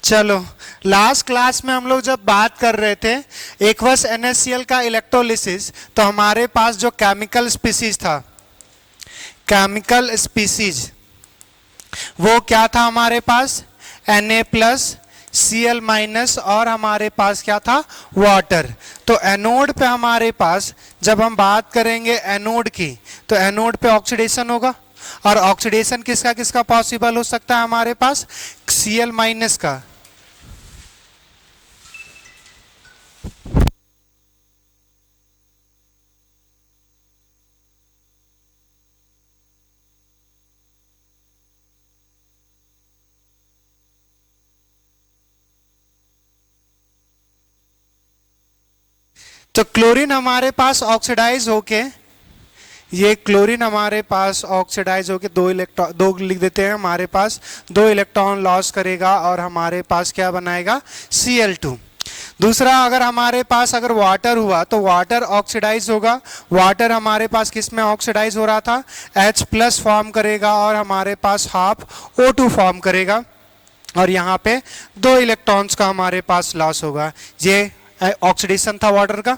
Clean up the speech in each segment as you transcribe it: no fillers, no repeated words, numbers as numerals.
चलो, last class में हम लोग जब बात कर रहे थे एक्वस NaCl का इलेक्ट्रोलिसिस, तो हमारे पास जो केमिकल स्पीसीज था, केमिकल स्पीसीज वो क्या था हमारे पास, Na+Cl- और हमारे पास क्या था, वाटर। तो एनोड पे हमारे पास जब हम बात करेंगे एनोड की, तो एनोड पे ऑक्सीडेशन होगा, और ऑक्सीडेशन किसका किसका पॉसिबल हो सकता है हमारे पास, Cl- का। तो क्लोरीन हमारे पास ऑक्सीडाइज होके, ये क्लोरीन हमारे पास ऑक्सीडाइज होके दो इलेक्ट्रॉन, दो लिख देते हैं, हमारे पास दो इलेक्ट्रॉन लॉस करेगा और हमारे पास क्या बनाएगा, Cl2। दूसरा, अगर हमारे पास अगर वाटर हुआ तो वाटर ऑक्सीडाइज होगा। वाटर हमारे पास किस में ऑक्सीडाइज हो रहा था, H+ फॉर्म करेगा और हमारे पास हाफ O2 फॉर्म करेगा, और यहाँ पे दो इलेक्ट्रॉन्स का हमारे पास लॉस होगा। ये ऑक्सीडेशन था वाटर का।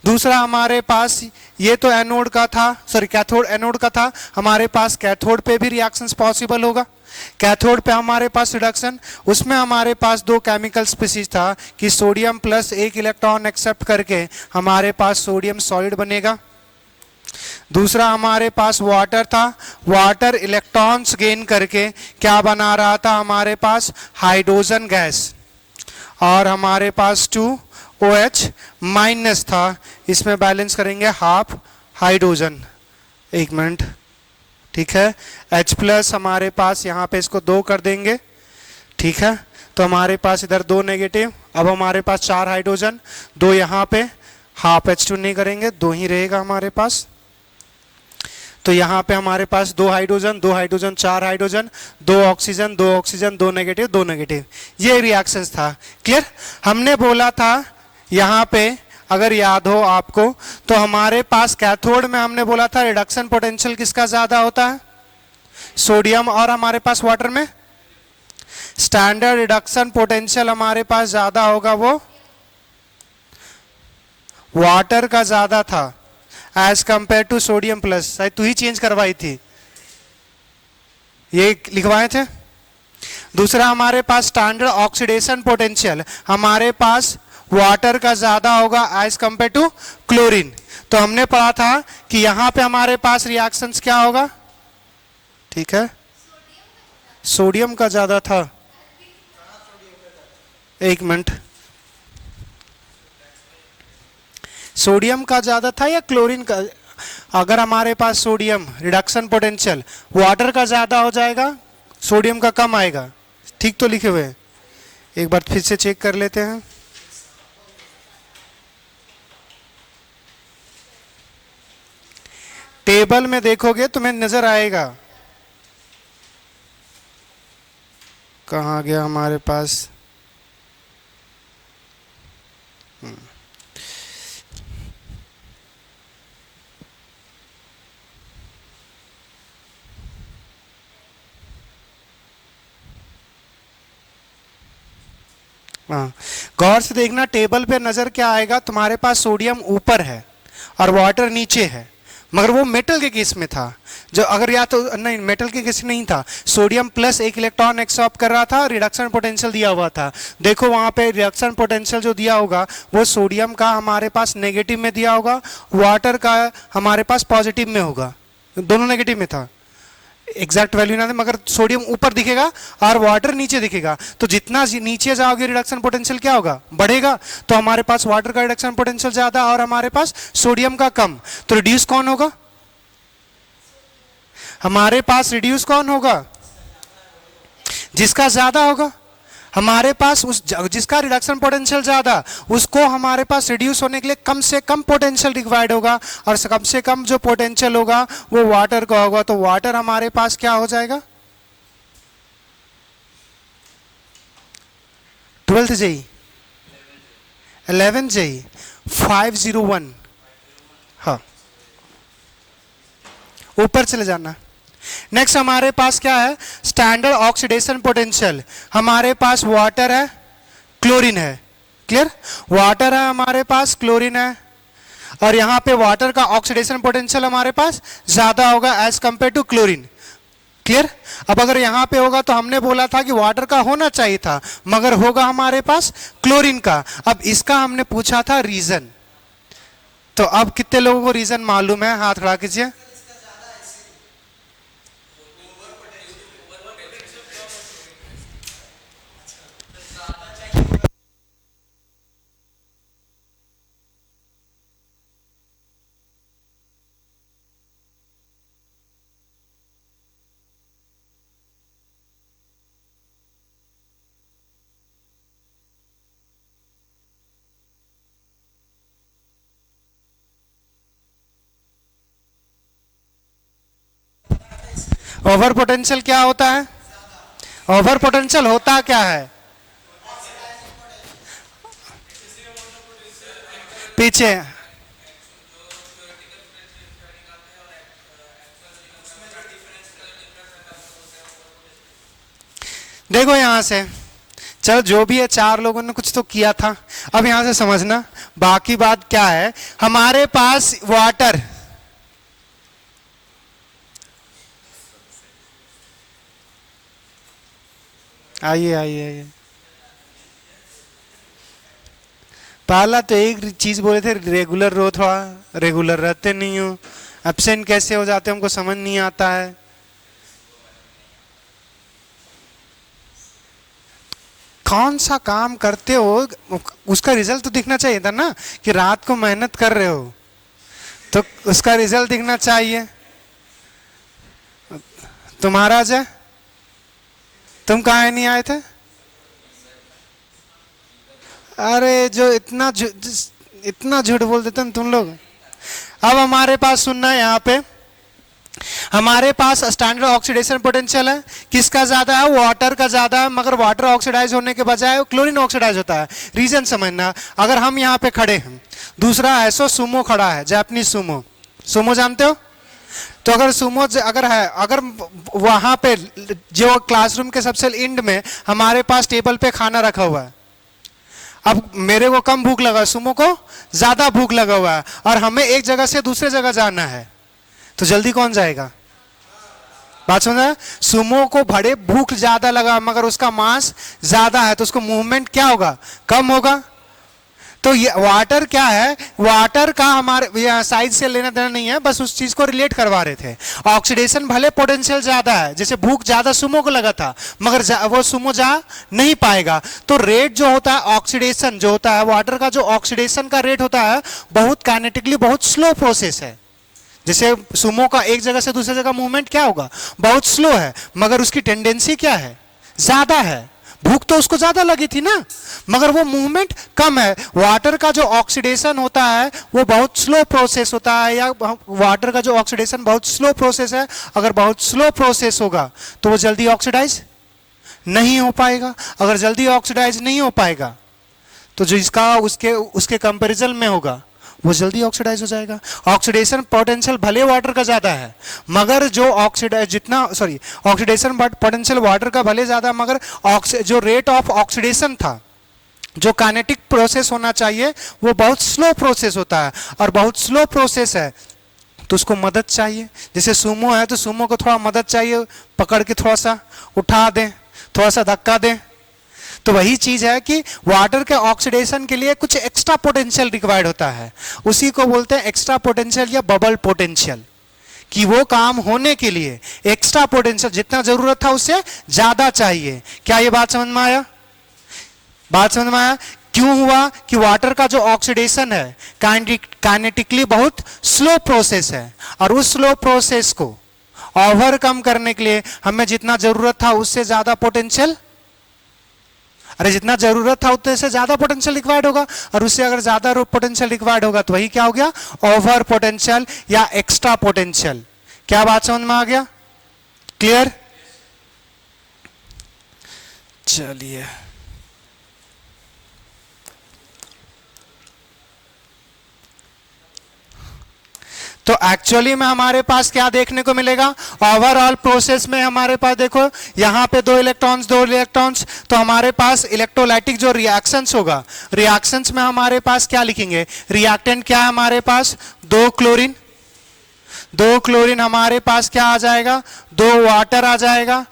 दूसरा हमारे पास, ये तो एनोड का था, सॉरी कैथोड, एनोड का था, हमारे पास कैथोड पे भी रिएक्शंस पॉसिबल होगा। कैथोड पे हमारे पास रिडक्शन, उसमें हमारे पास दो केमिकल स्पीसीज था कि सोडियम प्लस एक इलेक्ट्रॉन एक्सेप्ट करके हमारे पास सोडियम सॉलिड बनेगा। दूसरा हमारे पास वाटर था, वाटर इलेक्ट्रॉन्स गेन करके क्या बना रहा था हमारे पास, हाइड्रोजन गैस, और हमारे पास 2OH- था, इसमें बैलेंस करेंगे हाफ हाइड्रोजन। एक मिनट, ठीक है, H+ हमारे पास यहाँ पे इसको 2 कर देंगे, ठीक है, तो हमारे पास इधर 2 नेगेटिव, अब हमारे पास 4 हाइड्रोजन, 2 यहाँ पे, हाफ H2 नहीं करेंगे, 2 ही रहेगा हमारे पास। तो यहाँ पे हमारे पास 2 hydrogen, 2 hydrogen, 4 hydrogen, 2 oxygen, 2 oxygen, 2 negative, 2 negative, ये रिएक्शंस था। क्लियर? हमने बोला था यहाँ पे, अगर याद हो आपको, तो हमारे पास कैथोड में हमने बोला था रिडक्शन पोटेंशियल किसका ज्यादा होता है, सोडियम, और हमारे पास वाटर में स्टैंडर्ड रिडक्शन पोटेंशियल हमारे पास ज्यादा होगा, वो वाटर का ज्यादा था as compare to sodium plus. शायद तू ही चेंज करवाई थी, ये लिखवाए थे। दूसरा हमारे पास स्टैंडर्ड ऑक्सीडेशन पोटेंशियल हमारे पास वाटर का ज्यादा होगा एज कंपेयर टू क्लोरीन। तो हमने पढ़ा था कि यहां पे हमारे पास रिएक्शंस क्या होगा, ठीक है, सोडियम का ज्यादा था। एक मिनट, सोडियम का ज्यादा था या क्लोरीन का? अगर हमारे पास सोडियम रिडक्शन पोटेंशियल वाटर का ज्यादा हो जाएगा, सोडियम का कम आएगा, ठीक तो लिखे हुए हैं, एक बार फिर से चेक कर लेते हैं। टेबल में देखोगे तुम्हें नजर आएगा, कहाँ गया हमारे पास, हाँ, गौर से देखना, टेबल पे नजर क्या आएगा, तुम्हारे पास सोडियम ऊपर है और वाटर नीचे है, मगर वो मेटल के केस में था। जो अगर या तो नहीं, मेटल के केस नहीं था, सोडियम प्लस एक इलेक्ट्रॉन एक्सॉर्ब कर रहा था, रिडक्शन पोटेंशियल दिया हुआ था। देखो वहां पे रिडक्शन पोटेंशियल जो दिया होगा वो सोडियम का हमारे पास नेगेटिव में दिया होगा, वाटर का हमारे पास पॉजिटिव में होगा, दोनों नेगेटिव में था, एग्जैक्ट वैल्यू ना दे, मगर सोडियम ऊपर दिखेगा और वाटर नीचे दिखेगा। तो जितना नीचे जाओगे रिडक्शन पोटेंशियल क्या होगा, बढ़ेगा। तो हमारे पास वाटर का रिडक्शन पोटेंशियल ज्यादा और हमारे पास सोडियम का कम, तो रिड्यूस कौन होगा, हमारे पास रिड्यूस कौन होगा, जिसका ज्यादा होगा। हमारे पास उस जिसका रिडक्शन पोटेंशियल ज्यादा, उसको हमारे पास रिड्यूस होने के लिए कम से कम पोटेंशियल रिक्वायर्ड होगा, और कम से कम जो पोटेंशियल होगा वो वाटर का होगा। तो वाटर हमारे पास क्या हो जाएगा, 12th जेई, 11th जेई, 501, हाँ ऊपर चले जाना, नेक्स्ट हमारे पास क्या है, स्टैंडर्ड ऑक्सीडेशन पोटेंशियल। हमारे पास वाटर है, क्लोरीन है, क्लियर, वाटर है हमारे पास, क्लोरीन है, और यहां पे वाटर का ऑक्सीडेशन पोटेंशियल हमारे पास ज्यादा होगा as compare to chlorine, clear. अब अगर यहां पे होगा तो हमने बोला था कि वाटर का होना चाहिए था, मगर होगा हमारे पास क्लोरीन का। अब इसका हमने पूछा था रीजन, तो अब कितने लोगों को रीजन मालूम है, हाथ खड़ा कीजिए। ओवर पोटेंशियल क्या होता है, ओवर पोटेंशियल होता क्या है, पीछे देखो यहां से, चलो जो भी है, चार लोगों ने कुछ तो किया था। अब यहां से समझना बाकी बात क्या है। हमारे पास वाटर, आइए आइए आइए, पहला तो एक चीज बोले थे, रेगुलर रो, थोड़ा रेगुलर रहते नहीं हो, एब्सेंट कैसे हो जाते हमको समझ नहीं आता है। कौन सा काम करते हो उसका रिजल्ट तो दिखना चाहिए था ना, कि रात को मेहनत कर रहे हो तो उसका रिजल्ट दिखना चाहिए। तुम्हारा है, तुम कहाँ नहीं आए थे, अरे जो इतना झूठ बोल देते हैं तुम लोग। अब हमारे पास सुनना है, यहाँ पे हमारे पास स्टैंडर्ड ऑक्सीडेशन पोटेंशियल है, किसका ज्यादा है, वाटर का ज्यादा है, मगर वाटर ऑक्सीडाइज होने के बजाय क्लोरीन ऑक्सीडाइज होता है। रीजन समझना, अगर हम यहाँ पे खड़े हैं, दूसरा ऐसो सुमो खड़ा है, जापानीज सुमो, सुमो जानते हो, तो अगर सुमो अगर है, अगर वहां पे जो क्लासरूम के सबसे एंड में हमारे पास टेबल पे खाना रखा हुआ है, अब मेरे को कम भूख लगा, सुमो को ज्यादा भूख लगा हुआ है, और हमें एक जगह से दूसरे जगह जाना है, तो जल्दी कौन जाएगा, बात समझ। सुमो को बड़े भूख ज्यादा लगा मगर उसका मास ज्यादा है, तो उसको मूवमेंट क्या होगा, कम होगा। तो ये वाटर क्या है, वाटर का हमारे साइज से लेना देना नहीं है, बस उस चीज को रिलेट करवा रहे थे। ऑक्सीडेशन भले पोटेंशियल ज्यादा है, जैसे भूख ज्यादा सुमो को लगा था मगर वो सुमो जा नहीं पाएगा, तो रेट जो होता है ऑक्सीडेशन जो होता है, वाटर का जो ऑक्सीडेशन का रेट होता है बहुत काइनेटिकली बहुत स्लो प्रोसेस है। जैसे सुमो का एक जगह से दूसरी जगह मूवमेंट क्या होगा, बहुत स्लो है, मगर उसकी टेंडेंसी क्या है, ज्यादा है। भूख तो उसको ज्यादा लगी थी ना, मगर वो मूवमेंट कम है। वाटर का जो ऑक्सीडेशन होता है वो बहुत स्लो प्रोसेस होता है, या वाटर का जो ऑक्सीडेशन बहुत स्लो प्रोसेस है, अगर बहुत स्लो प्रोसेस होगा तो वो जल्दी ऑक्सीडाइज नहीं हो पाएगा। अगर जल्दी ऑक्सीडाइज नहीं हो पाएगा तो जो इसका उसके कंपैरिजन में होगा वो जल्दी ऑक्सीडाइज हो जाएगा। ऑक्सीडेशन पोटेंशियल भले वाटर का ज्यादा है, मगर जो ऑक्सीडेशन पोटेंशियल वाटर का भले ज्यादा, मगर जो रेट ऑफ ऑक्सीडेशन था, जो काइनेटिक प्रोसेस होना चाहिए, वो बहुत स्लो प्रोसेस होता है, और बहुत स्लो प्रोसेस है तो उसको मदद चाहिए। जैसे सुमो है तो सुमो को थोड़ा मदद चाहिए, पकड़ के थोड़ा सा उठा दें, थोड़ा सा धक्का दें। तो वही चीज है कि वाटर के ऑक्सीडेशन के लिए कुछ एक्स्ट्रा पोटेंशियल रिक्वायर्ड होता है, उसी को बोलते हैं एक्स्ट्रा पोटेंशियल या बबल पोटेंशियल, कि वो काम होने के लिए एक्स्ट्रा पोटेंशियल जितना जरूरत था उससे ज्यादा चाहिए। क्या ये बात समझ में आया, बात समझ में आया। क्यों हुआ कि वाटर का जो ऑक्सीडेशन है काइनेटिकली बहुत स्लो प्रोसेस है, और उस स्लो प्रोसेस को ओवरकम करने के लिए हमें जितना जरूरत था उससे ज्यादा पोटेंशियल, अरे जितना जरूरत था उतने से ज्यादा पोटेंशियल रिक्वायर्ड होगा, और उससे अगर ज्यादा पोटेंशियल रिक्वायर्ड होगा तो वही क्या हो गया, ओवर पोटेंशियल या एक्स्ट्रा पोटेंशियल। क्या बात समझ में आ गया, क्लियर। चलिए तो एक्चुअली में हमारे पास क्या देखने को मिलेगा, ओवरऑल प्रोसेस में हमारे पास देखो यहां पे दो इलेक्ट्रॉन्स, तो हमारे पास इलेक्ट्रोलाइटिक जो रिएक्शंस होगा, रिएक्शंस में हमारे पास क्या लिखेंगे, रिएक्टेंट क्या है हमारे पास, दो क्लोरीन हमारे पास क्या आ जाएगा, दो वाटर आ जाएगा,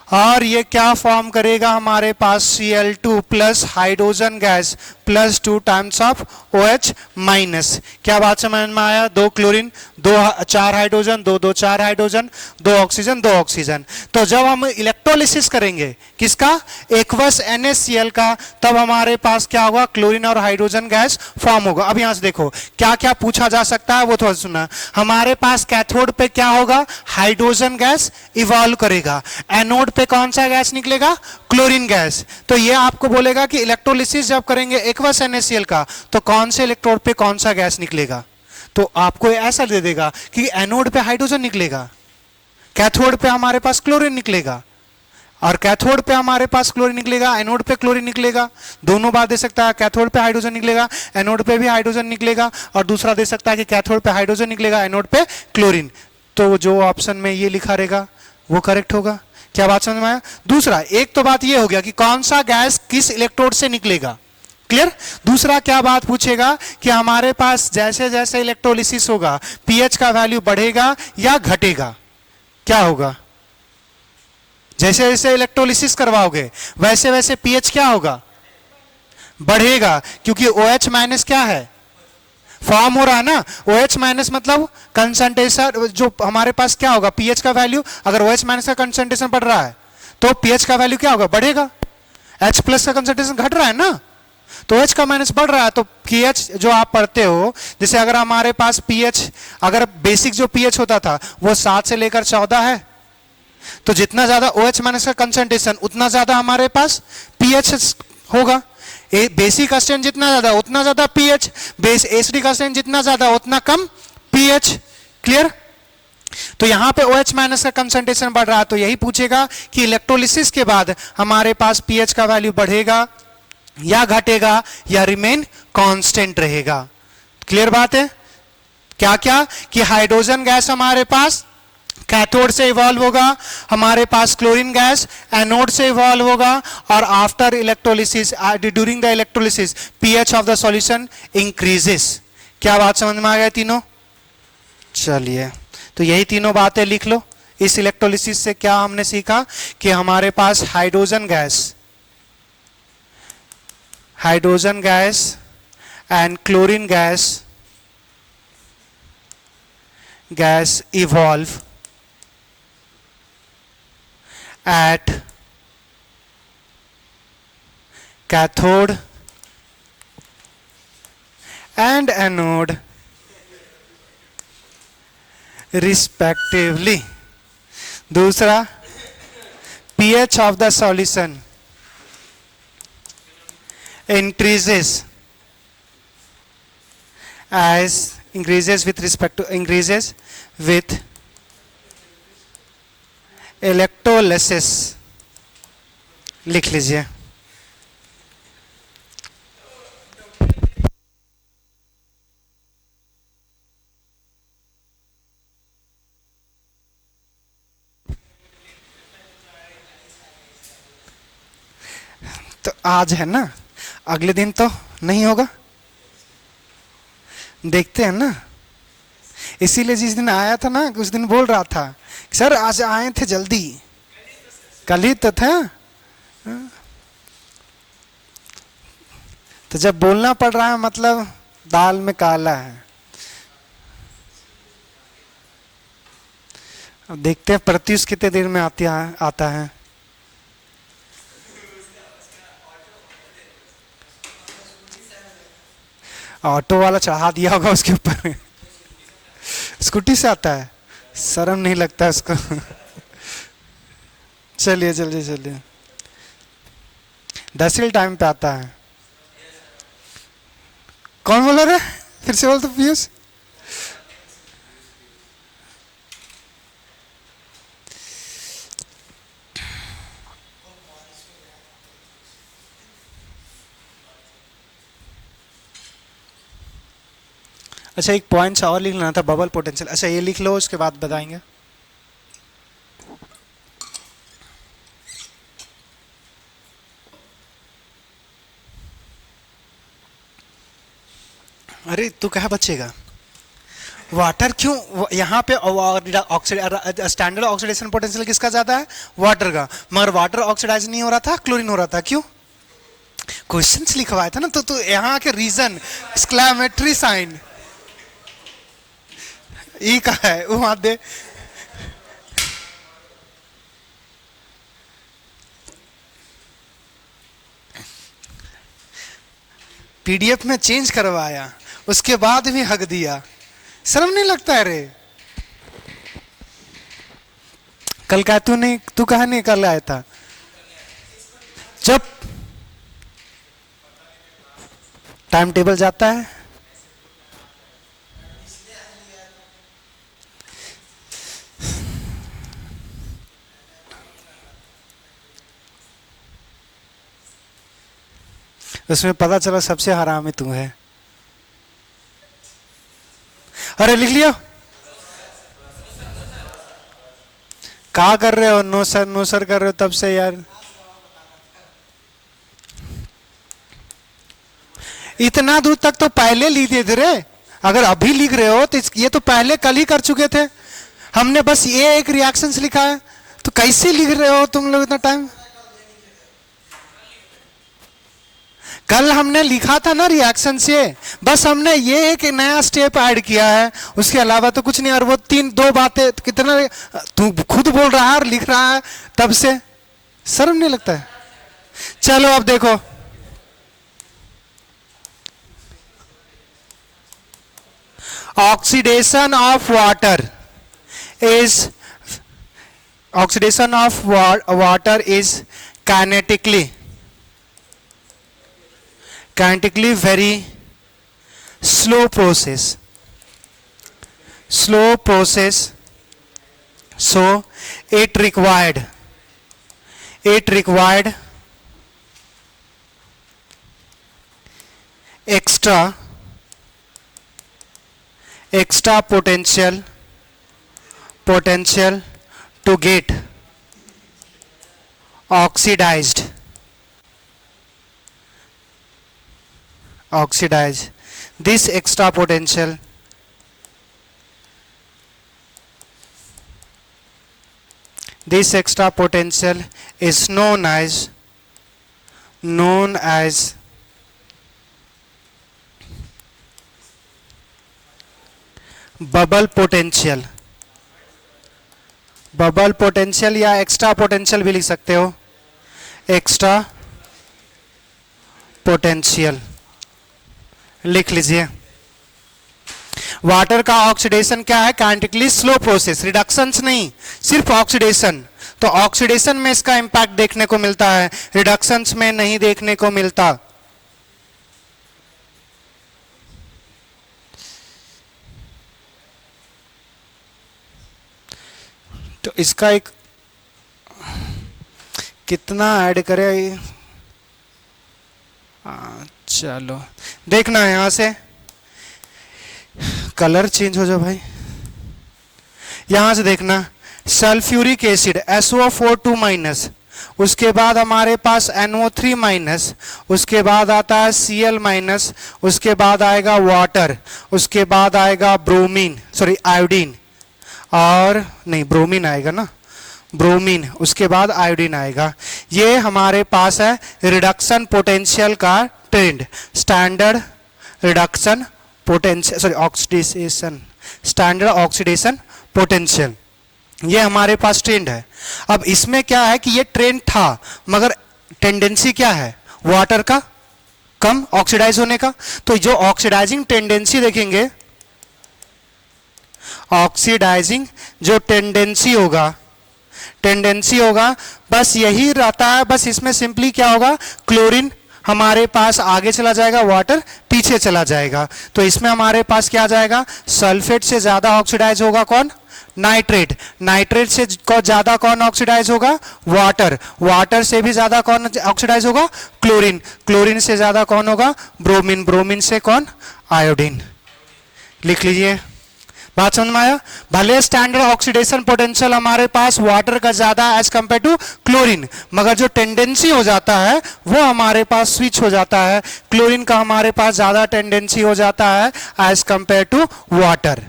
और ये क्या फॉर्म करेगा हमारे पास Cl2 plus hydrogen gas plus 2 times of OH minus. क्या बात समझ में आया, दो क्लोरीन, दो चार हाइड्रोजन, दो चार हाइड्रोजन, दो ऑक्सीजन। तो जब हम इलेक्ट्रोलिसिस करेंगे किसका, एक्वस NaCl का, तब हमारे पास क्या होगा, क्लोरीन और हाइड्रोजन गैस फॉर्म होगा। अब यहां से देखो क्या क्या पूछा जा सकता है वो थोड़ा सुना। हमारे पास कैथोड पे क्या होगा, हाइड्रोजन गैस इवॉल्व करेगा, एनोड पे कौन सा गैस निकलेगा, क्लोरीन गैस। तो ये आपको बोलेगा कि इलेक्ट्रोलिसिस जब करेंगे एक्वस NaCl का, तो कौन से इलेक्ट्रोड पे कौन सा गैस निकलेगा, तो आपको ऐसा दे देगा कि एनोड पे हाइड्रोजन निकलेगा, कैथोड पे हमारे पास क्लोरीन निकलेगा, और कैथोड पे हमारे पास क्लोरीन निकलेगा, एनोड पे क्लोरीन निकलेगा। दोनों बात दे सकता है, कैथोड पे हाइड्रोजन निकलेगा, एनोड पे भी हाइड्रोजन निकलेगा, और दूसरा दे सकता है कि कैथोड पे हाइड्रोजन निकलेगा, एनोड पे क्लोरीन। तो जो ऑप्शन में ये लिखा रहेगा वो करेक्ट होगा। क्या बात समझ में आया। दूसरा, एक तो बात ये हो गया कि कौन सा गैस किस इलेक्ट्रोड से निकलेगा, क्लियर। दूसरा क्या बात पूछेगा कि हमारे पास जैसे जैसे इलेक्ट्रोलिसिस होगा पीएच का वैल्यू बढ़ेगा या घटेगा, क्या होगा, जैसे जैसे इलेक्ट्रोलिसिस करवाओगे वैसे वैसे पीएच क्या होगा, बढ़ेगा, क्योंकि OH माइनस क्या है, फॉर्म हो रहा है ना। OH माइनस मतलब कंसंट्रेशन, जो हमारे पास क्या होगा, पीएच का वैल्यू, अगर OH माइनस का कंसंट्रेशन बढ़ रहा है तो पीएच का वैल्यू क्या होगा, बढ़ेगा। H प्लस का कंसंट्रेशन घट रहा है ना, तो OH का माइनस बढ़ रहा है, तो pH जो आप पढ़ते हो, जैसे अगर हमारे पास pH, अगर बेसिक जो pH होता था वो 7 से लेकर 14 है, तो जितना ज्यादा OH माइनस का कंसंट्रेशन उतना ज्यादा हमारे पास pH होगा। बेसिक का स्ट्रेंथ जितना ज्यादा उतना ज्यादा pH, बेस एसिडिक का स्ट्रेंथ जितना ज्यादा उतना कम pH, क्लियर। तो यहां पे OH माइनस का कंसंट्रेशन बढ़ रहा है, तो यही पूछेगा कि इलेक्ट्रोलिसिस के बाद हमारे पास pH का वैल्यू बढ़ेगा या घटेगा या रिमेन कांस्टेंट रहेगा। क्लियर बात है। क्या क्या कि हाइड्रोजन गैस हमारे पास कैथोड से इवॉल्व होगा, हमारे पास क्लोरीन गैस एनोड से इवॉल्व होगा, और after electrolysis, during the electrolysis pH of the solution increases. क्या बात समझ में आ गया तीनों। चलिए, तो यही तीनों बातें लिख लो। इस इलेक्ट्रोलिसिस से क्या हमने सीखा कि हमारे पास hydrogen gas and chlorine gas evolve at cathode and anode respectively. दूसरा, pH of the solution increases with electrolysis. लिख लीजिए। तो आज है ना, अगले दिन तो नहीं होगा, देखते हैं ना। इसीलिए जिस दिन आया था ना उस दिन बोल रहा था सर आज आए थे जल्दी, कल ही तो था। तो जब बोलना पड़ रहा है मतलब दाल में काला है। अब देखते हैं प्रत्युष कितने देर में आता है। ऑटो वाला चढ़ा दिया होगा उसके ऊपर। स्कूटी से आता है, शर्म नहीं लगता उसको। चलिए जल्दी चलिए, 10 ही टाइम पे आता है। कौन बोला रे, फिर से बोल तो पीयूष। अच्छा एक पॉइंट और लिख लेना था, बबल पोटेंशियल। अच्छा ये लिख लो, उसके बाद बताएंगे। अरे तू कहाँ बचेगा? वाटर क्यों यहाँ पे स्टैंडर्ड ऑक्सीडेशन पोटेंशियल किसका ज्यादा है? वाटर का। मगर वाटर ऑक्सीडाइज नहीं हो रहा था, क्लोरीन हो रहा था। क्यों? क्वेश्चंस लिखवाया था ना, तो यहाँ के रीजन एक्सक्लेमेटरी साइन ई का है वो वहां दे। पीडीएफ में चेंज करवाया, उसके बाद भी हक दिया। शर्म नहीं लगता है रे? कल का तू कहा नहीं कल आया था? जब टाइम टेबल जाता है उसमें पता चला सबसे हरामी तू है। अरे लिख लिया? क्या कर रहे हो? नो सर कर रहे हो तब से यार। इतना दूर तक तो पहले लिख देते रे। अगर अभी लिख रहे हो तो ये तो पहले कल ही कर चुके थे। हमने बस ये एक रिएक्शंस लिखा है, तो कैसे लिख रहे हो तुम लोग इतना टाइम? कल हमने लिखा था ना रिएक्शन से, बस हमने ये एक नया स्टेप ऐड किया है, उसके अलावा तो कुछ नहीं। और वो दो बातें कितना तू खुद बोल रहा है और लिख रहा है तब से, शर्म नहीं लगता है? चलो अब देखो, oxidation of water is kinetically very slow process, so it required extra potential to get oxidized. This extra potential is known as bubble potential या एक्स्ट्रा पोटेंशियल भी लिख सकते हो। एक्स्ट्रा पोटेंशियल लिख लीजिए। वाटर का ऑक्सीडेशन क्या है? काइनेटिकली स्लो प्रोसेस, रिडक्शंस नहीं, सिर्फ ऑक्सीडेशन। तो ऑक्सीडेशन में इसका इंपैक्ट देखने को मिलता है, रिडक्शंस में नहीं देखने को मिलता। तो इसका एक कितना ऐड करे? चलो देखना है, यहां से कलर चेंज हो जाओ भाई। यहां से देखना, सल्फ्यूरिक एसिड SO4 माइनस, उसके बाद हमारे पास NO3 माइनस, उसके बाद आता है Cl माइनस, उसके बाद आएगा वाटर, उसके बाद आएगा आयोडीन, और नहीं ब्रोमीन आएगा ना, ब्रोमीन, उसके बाद आयोडीन आएगा। ये हमारे पास है रिडक्शन पोटेंशियल का trend, standard reduction potential oxidation, standard oxidation potential, ये हमारे पास ट्रेंड है। अब इसमें क्या है कि ये ट्रेंड था, मगर टेंडेंसी क्या है वाटर का? कम ऑक्सीडाइज होने का। तो जो ऑक्सीडाइजिंग टेंडेंसी देखेंगे, ऑक्सीडाइजिंग जो टेंडेंसी होगा बस यही रहता है। बस इसमें सिंपली क्या होगा, क्लोरीन हमारे पास आगे चला जाएगा, वाटर पीछे चला जाएगा। तो इसमें हमारे पास क्या आ जाएगा, सल्फेट से ज्यादा ऑक्सीडाइज होगा कौन? नाइट्रेट। नाइट्रेट से ज्यादा कौन ऑक्सीडाइज होगा? वाटर। वाटर से भी ज्यादा कौन ऑक्सीडाइज होगा? क्लोरीन। क्लोरीन से ज्यादा कौन होगा? ब्रोमीन। ब्रोमीन से कौन? आयोडीन। लिख लीजिए। बात समझ में आया? भले स्टैंडर्ड ऑक्सीडेशन पोटेंशियल हमारे पास वाटर का ज्यादा एज कंपेयर टू क्लोरीन, मगर जो टेंडेंसी हो जाता है वो हमारे पास स्विच हो जाता है, क्लोरीन का हमारे पास ज्यादा टेंडेंसी हो जाता है as compare to water.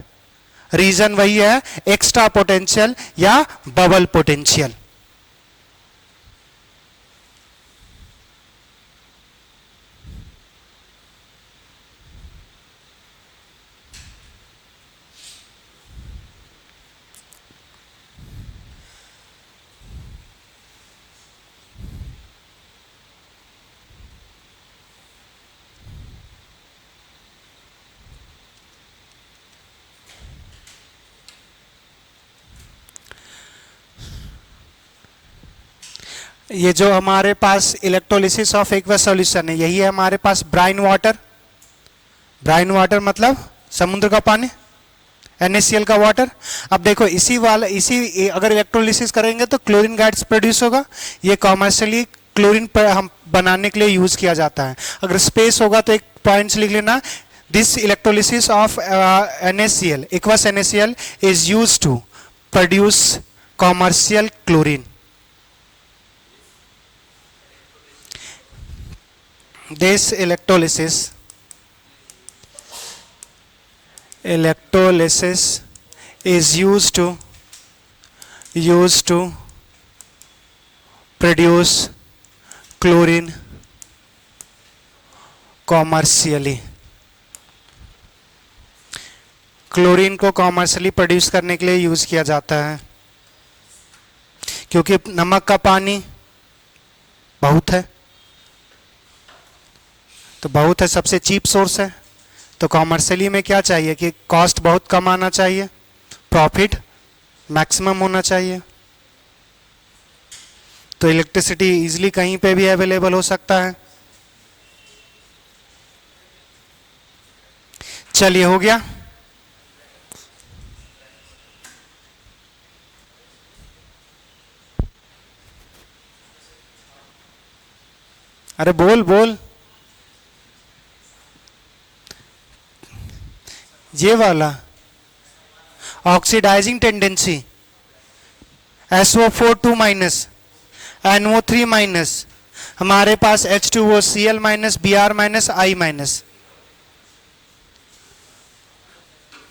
Reason वही है, एक्स्ट्रा पोटेंशियल या बबल पोटेंशियल। ये जो हमारे पास इलेक्ट्रोलिसिस ऑफ एक्वस सॉल्यूशन है, यही है हमारे पास ब्राइन वाटर। ब्राइन वाटर मतलब समुद्र का पानी, NaCl का वाटर। अब देखो इसी अगर इलेक्ट्रोलिसिस करेंगे तो क्लोरीन गैस प्रोड्यूस होगा। ये कॉमर्शियली क्लोरीन पर हम बनाने के लिए यूज किया जाता है। अगर स्पेस होगा तो एक पॉइंट्स लिख लेना, this electrolysis of NaCl, aqueous NaCl is use to produce commercial chlorine. This electrolysis is used to produce chlorine commercially। क्लोरीन को कॉमर्शियली प्रोड्यूस करने के लिए यूज किया जाता है, क्योंकि नमक का पानी बहुत है, तो बहुत है, सबसे चीप सोर्स है। तो कॉमर्शियली में क्या चाहिए कि कॉस्ट बहुत कम आना चाहिए, प्रॉफिट मैक्सिमम होना चाहिए। तो इलेक्ट्रिसिटी इजीली कहीं पे भी अवेलेबल हो सकता है। चलिए, हो गया। अरे बोल बोल। ये वाला oxidising tendency SO4 minus NO3 minus, हमारे पास H2O Cl minus Br minus I minus.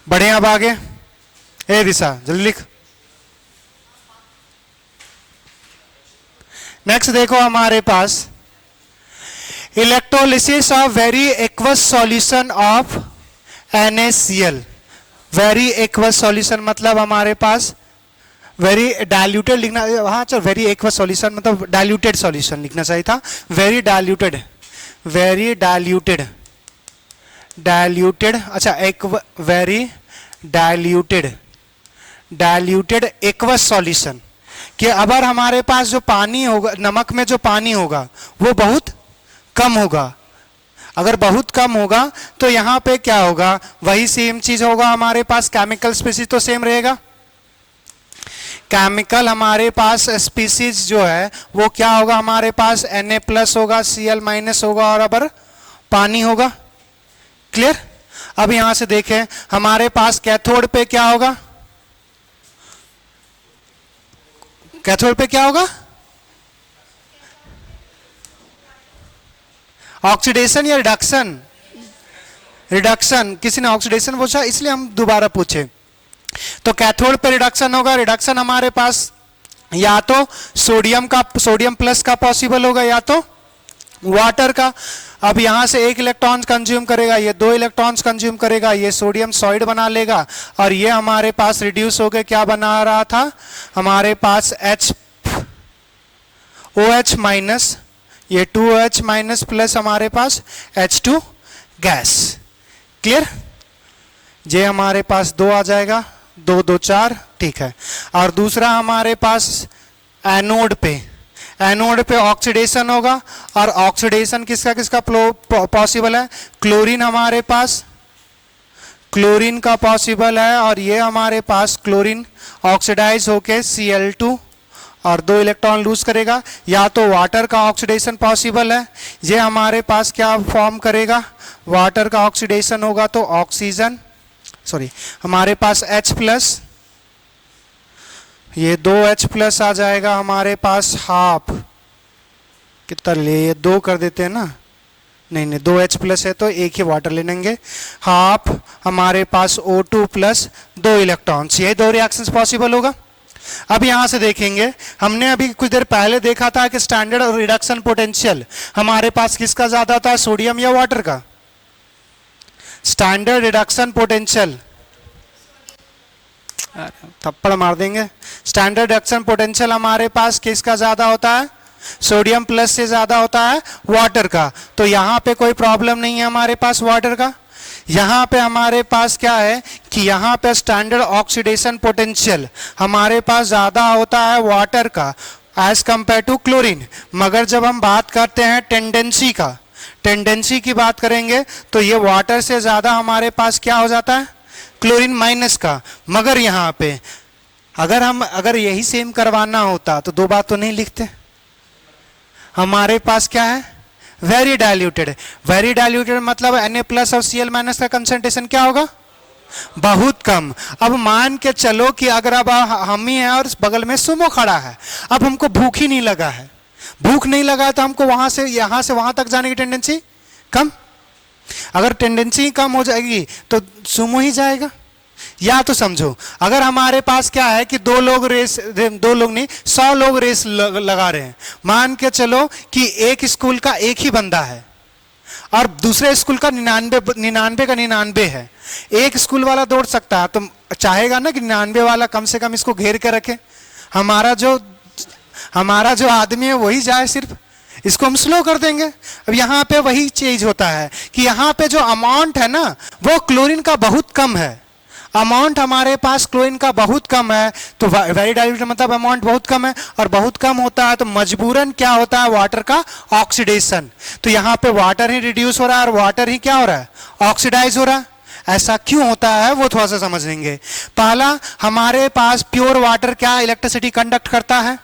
बढ़े अब आगे। ए दिशा जल्दी लिख। नेक्स्ट देखो हमारे पास electrolysis of very aqueous solution of NaCl। Very aqueous solution मतलब हमारे पास वेरी डाइल्यूटेड लिखना, हाँ चलो, वेरी एक्वस सॉल्यूशन मतलब डाइल्यूटेड सॉल्यूशन लिखना चाहिए था। वेरी डाइल्यूटेड अच्छा, एक वेरी डाइल्यूटेड एक्वस सॉल्यूशन कि अगर हमारे पास जो पानी होगा, नमक में जो पानी होगा वो बहुत कम होगा। अगर बहुत कम होगा तो यहां पे क्या होगा, वही सेम चीज होगा हमारे पास। केमिकल स्पीसीज तो सेम रहेगा। केमिकल हमारे पास स्पीसीज जो है वो क्या होगा, हमारे पास Na+ होगा, Cl- होगा और अगर पानी होगा। क्लियर? अब यहां से देखें हमारे पास कैथोड पे क्या होगा, कैथोड पे क्या होगा, ऑक्सीडेशन या रिडक्शन? रिडक्शन। किसी ने ऑक्सीडेशन पूछा इसलिए हम दोबारा पूछे। तो कैथोड पे रिडक्शन होगा। रिडक्शन हमारे पास या तो सोडियम प्लस का पॉसिबल होगा या तो वाटर का। अब यहां से एक इलेक्ट्रॉन कंज्यूम करेगा, ये 2 इलेक्ट्रॉन्स कंज्यूम करेगा, ये सोडियम सॉइड बना लेगा और ये हमारे पास रिड्यूस होकर क्या बना रहा था, हमारे पास OH माइनस, ये 2OH माइनस प्लस हमारे पास H2 गैस। क्लियर? ये हमारे पास 2 आ जाएगा, 2 2 4, ठीक है। और दूसरा हमारे पास एनोड पे ऑक्सीडेशन होगा और ऑक्सीडेशन किसका किसका पॉसिबल है, क्लोरीन हमारे पास, क्लोरीन का पॉसिबल है और ये हमारे पास क्लोरीन ऑक्सीडाइज होके Cl2 और 2 इलेक्ट्रॉन लूज करेगा। या तो वाटर का ऑक्सीडेशन पॉसिबल है, ये हमारे पास क्या फॉर्म करेगा, वाटर का ऑक्सीडेशन होगा तो ऑक्सीजन सॉरी, हमारे पास H प्लस, ये 2H प्लस आ जाएगा हमारे पास हाफ, कितना ले, ये 2 कर देते हैं ना, नहीं 2H प्लस है तो एक ही वाटर ले लेंगे, हाफ हमारे पास O2 प्लस 2 इलेक्ट्रॉन्स, ये 2 रिएक्शंस पॉसिबल होगा। अब यहां से देखेंगे, हमने अभी कुछ देर पहले देखा था कि स्टैंडर्ड रिडक्शन पोटेंशियल हमारे पास किसका ज्यादा होता है, सोडियम या वाटर का? स्टैंडर्ड रिडक्शन पोटेंशियल, थप्पड़ मार देंगे, स्टैंडर्ड रिडक्शन पोटेंशियल हमारे पास किसका ज्यादा होता है, सोडियम प्लस से ज्यादा होता है वाटर का। तो यहां पे कोई प्रॉब्लम नहीं है हमारे पास वाटर का। यहां पे हमारे पास क्या है कि यहां पे स्टैंडर्ड ऑक्सीडेशन पोटेंशियल हमारे पास ज्यादा होता है वाटर का एज कंपेयर टू क्लोरीन। मगर जब हम बात करते हैं टेंडेंसी का, टेंडेंसी की बात करेंगे तो ये वाटर से ज्यादा हमारे पास क्या हो जाता है, क्लोरीन माइनस का। मगर यहाँ पे अगर यही सेम करवाना होता तो 2 बात तो नहीं लिखते। हमारे पास क्या है, वेरी डाइल्यूटेड। वेरी डाइल्यूटेड मतलब Na प्लस और Cl माइनस का कंसंट्रेशन क्या होगा, बहुत कम। अब मान के चलो कि अगर अब हम ही हैं और बगल में सुमो खड़ा है, अब हमको भूख ही नहीं लगा है, भूख नहीं लगा है तो हमको वहां से यहां से वहां तक जाने की टेंडेंसी कम। अगर टेंडेंसी कम हो जाएगी तो सुमो ही जाएगा। या तो समझो, अगर हमारे पास क्या है कि 2 लोग नहीं 100 लोग रेस लगा रहे हैं, मान के चलो कि एक स्कूल का एक ही बंदा है और दूसरे स्कूल का 99 का 99 है। एक स्कूल वाला दौड़ सकता है तो चाहेगा ना कि 99 वाला कम से कम इसको घेर के रखे, हमारा जो आदमी है वही जाए, सिर्फ इसको हम स्लो कर देंगे। अब यहाँ पे वही चीज होता है कि यहाँ पे जो अमाउंट है ना वो क्लोरीन का बहुत कम है, अमाउंट हमारे पास क्लोरीन का बहुत कम है। तो वेरी डाइल्यूटेड मतलब अमाउंट बहुत कम है, और बहुत कम होता है तो मजबूरन क्या होता है, वाटर का ऑक्सीडेशन। तो यहाँ पे वाटर ही रिड्यूस हो रहा है और वाटर ही क्या हो रहा है, ऑक्सीडाइज हो रहा है। ऐसा क्यों होता है वो थोड़ा सा समझ लेंगे। पहला, हमारे पास प्योर वाटर क्या इलेक्ट्रिसिटी कंडक्ट करता है,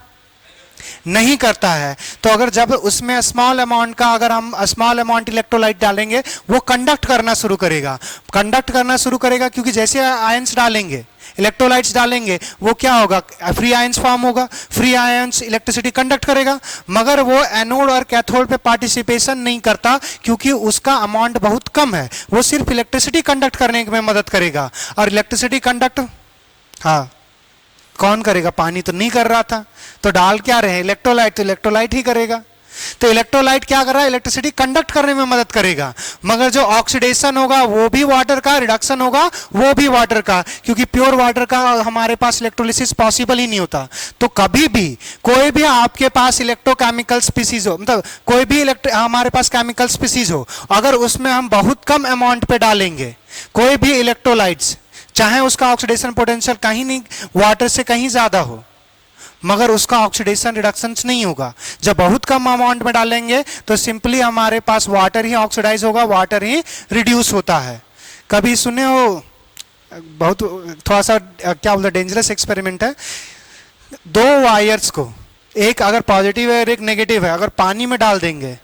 नहीं करता है। तो अगर जब उसमें स्मॉल अमाउंट का अगर हम स्मॉल अमाउंट इलेक्ट्रोलाइट डालेंगे वो कंडक्ट करना शुरू करेगा, कंडक्ट करना शुरू करेगा, क्योंकि जैसे आयंस डालेंगे, इलेक्ट्रोलाइट्स डालेंगे, वो क्या होगा, फ्री आयंस फॉर्म होगा, फ्री आयंस इलेक्ट्रिसिटी कंडक्ट करेगा। मगर वो एनोड और कैथोड पे पार्टिसिपेशन नहीं करता क्योंकि उसका अमाउंट बहुत कम है, वो सिर्फ इलेक्ट्रिसिटी कंडक्ट करने में मदद करेगा। और इलेक्ट्रिसिटी कंडक्ट हाँ कौन करेगा, पानी तो नहीं कर रहा था, तो डाल क्या रहे इलेक्ट्रोलाइट, तो इलेक्ट्रोलाइट ही करेगा। तो इलेक्ट्रोलाइट क्या कर रहा है, इलेक्ट्रिसिटी कंडक्ट करने में मदद करेगा। मगर जो ऑक्सीडेशन होगा वो भी वाटर का, रिडक्शन होगा वो भी वाटर का, क्योंकि प्योर वाटर का हमारे पास इलेक्ट्रोलिसिस पॉसिबल ही नहीं होता। तो कभी भी कोई भी आपके पास इलेक्ट्रोकेमिकल स्पीसीज हो, मतलब कोई भी हमारे पास केमिकल स्पीसीज हो, अगर उसमें हम बहुत कम अमाउंट पे डालेंगे कोई भी इलेक्ट्रोलाइट्स, चाहे उसका ऑक्सीडेशन पोटेंशियल कहीं नहीं वाटर से कहीं ज्यादा हो, मगर उसका ऑक्सीडेशन रिडक्शन नहीं होगा। जब बहुत कम अमाउंट में डालेंगे तो सिंपली हमारे पास वाटर ही ऑक्सीडाइज होगा, वाटर ही रिड्यूस होता है। कभी सुने हो, बहुत थोड़ा सा क्या बोलते डेंजरस एक्सपेरिमेंट है, 2 वायर्स को, एक अगर पॉजिटिव है और एक नेगेटिव है, अगर पानी में डाल देंगे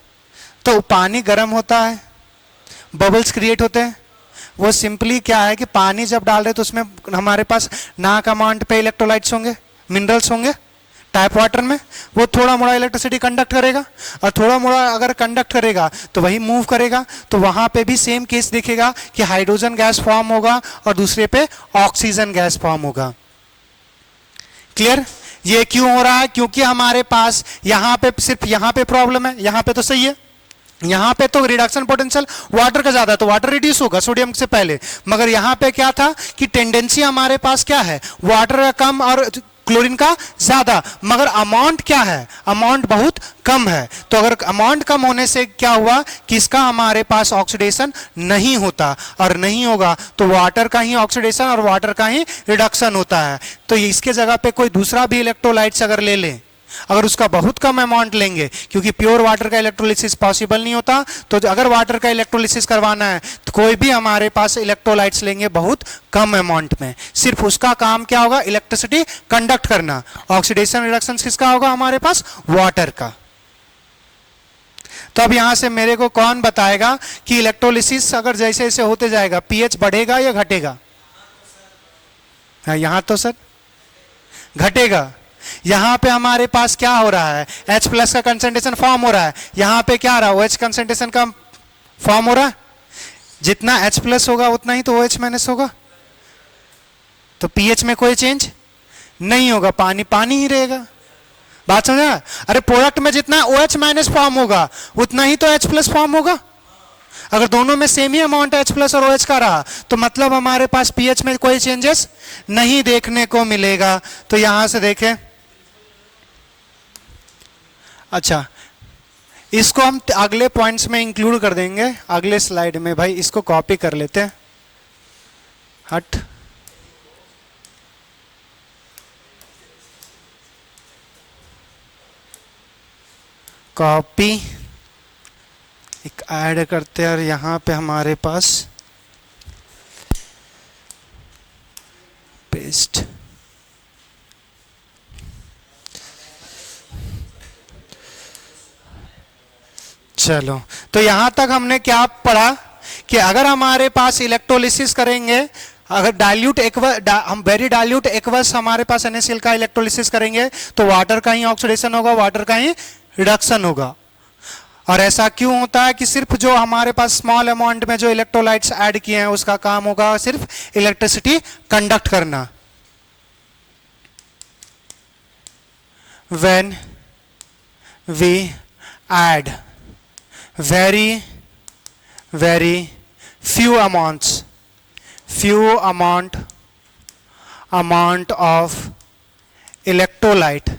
तो पानी गर्म होता है, बबल्स क्रिएट होते हैं। वो सिंपली क्या है कि पानी जब डाल रहे तो उसमें हमारे पास नाक अमाउंट पे इलेक्ट्रोलाइट्स होंगे, मिनरल्स होंगे टाइप वाटर में, वो थोड़ा मोड़ा इलेक्ट्रिसिटी कंडक्ट करेगा, और थोड़ा मोड़ा अगर कंडक्ट करेगा तो वही मूव करेगा। तो वहां पे भी सेम केस दिखेगा कि हाइड्रोजन गैस फॉर्म होगा और दूसरे पे ऑक्सीजन गैस फॉर्म होगा। क्लियर? ये क्यों हो रहा है, क्योंकि हमारे पास यहाँ पे सिर्फ यहाँ पे प्रॉब्लम है, यहाँ पे तो सही है, यहाँ पे तो रिडक्शन पोटेंशियल वाटर का ज्यादा, तो वाटर रिड्यूस होगा सोडियम से पहले। मगर यहाँ पे क्या था कि टेंडेंसी हमारे पास क्या है, वाटर का कम और क्लोरीन का ज्यादा, मगर अमाउंट क्या है, अमाउंट बहुत कम है। तो अगर अमाउंट कम होने से क्या हुआ कि इसका हमारे पास ऑक्सीडेशन नहीं होता, और नहीं होगा तो वाटर का ही ऑक्सीडेशन और वाटर का ही रिडक्शन होता है। तो इसके जगह पे कोई दूसरा भी इलेक्ट्रोलाइट्स अगर ले लें, अगर उसका बहुत कम अमाउंट लेंगे, क्योंकि प्योर वाटर का इलेक्ट्रोलिसिस पॉसिबल नहीं होता, तो अगर वाटर का इलेक्ट्रोलिसिस करवाना है तो कोई भी हमारे पास इलेक्ट्रोलाइट्स लेंगे बहुत कम अमाउंट में, सिर्फ उसका काम क्या होगा, इलेक्ट्रिसिटी कंडक्ट करना। ऑक्सीडेशन रिडक्शन किसका होगा, हमारे पास वाटर का। तो अब यहां से मेरे को कौन बताएगा कि इलेक्ट्रोलिसिस अगर जैसे जैसे होते जाएगा पीएच बढ़ेगा या घटेगा? हाँ, यहां तो सर घटेगा। यहां पे हमारे पास क्या हो रहा है, H प्लस का कंसेंट्रेशन फॉर्म हो रहा है, यहां पे क्या आ रहा है, OH कंसेंट्रेशन का फॉर्म हो रहा है। जितना H प्लस होगा उतना ही तो OH माइनस होगा, तो पीएच में कोई चेंज नहीं होगा, पानी पानी ही रहेगा। बात समझा? अरे प्रोडक्ट में जितना OH माइनस फॉर्म होगा उतना ही तो H प्लस फॉर्म होगा। अगर दोनों में सेम ही अमाउंट H प्लस और OH का रहा तो मतलब हमारे पास पीएच में कोई चेंजेस नहीं देखने को मिलेगा। तो यहां से देखें, अच्छा इसको हम अगले पॉइंट्स में इंक्लूड कर देंगे, अगले स्लाइड में। भाई इसको कॉपी कर लेते हैं, हट कॉपी, एक ऐड करते हैं और यहां पे हमारे पास पेस्ट। चलो, तो यहां तक हमने क्या पढ़ा कि अगर हमारे पास इलेक्ट्रोलिसिस करेंगे, अगर डाइल्यूट हम वेरी डाइल्यूट एक्वस हमारे पास NaCl का इलेक्ट्रोलिसिस करेंगे तो वाटर का ही ऑक्सीडेशन होगा, वाटर का ही रिडक्शन होगा। और ऐसा क्यों होता है कि सिर्फ जो हमारे पास स्मॉल अमाउंट में जो इलेक्ट्रोलाइट्स ऐड किए हैं उसका काम होगा सिर्फ इलेक्ट्रिसिटी कंडक्ट करना। When we add very few amount of electrolyte,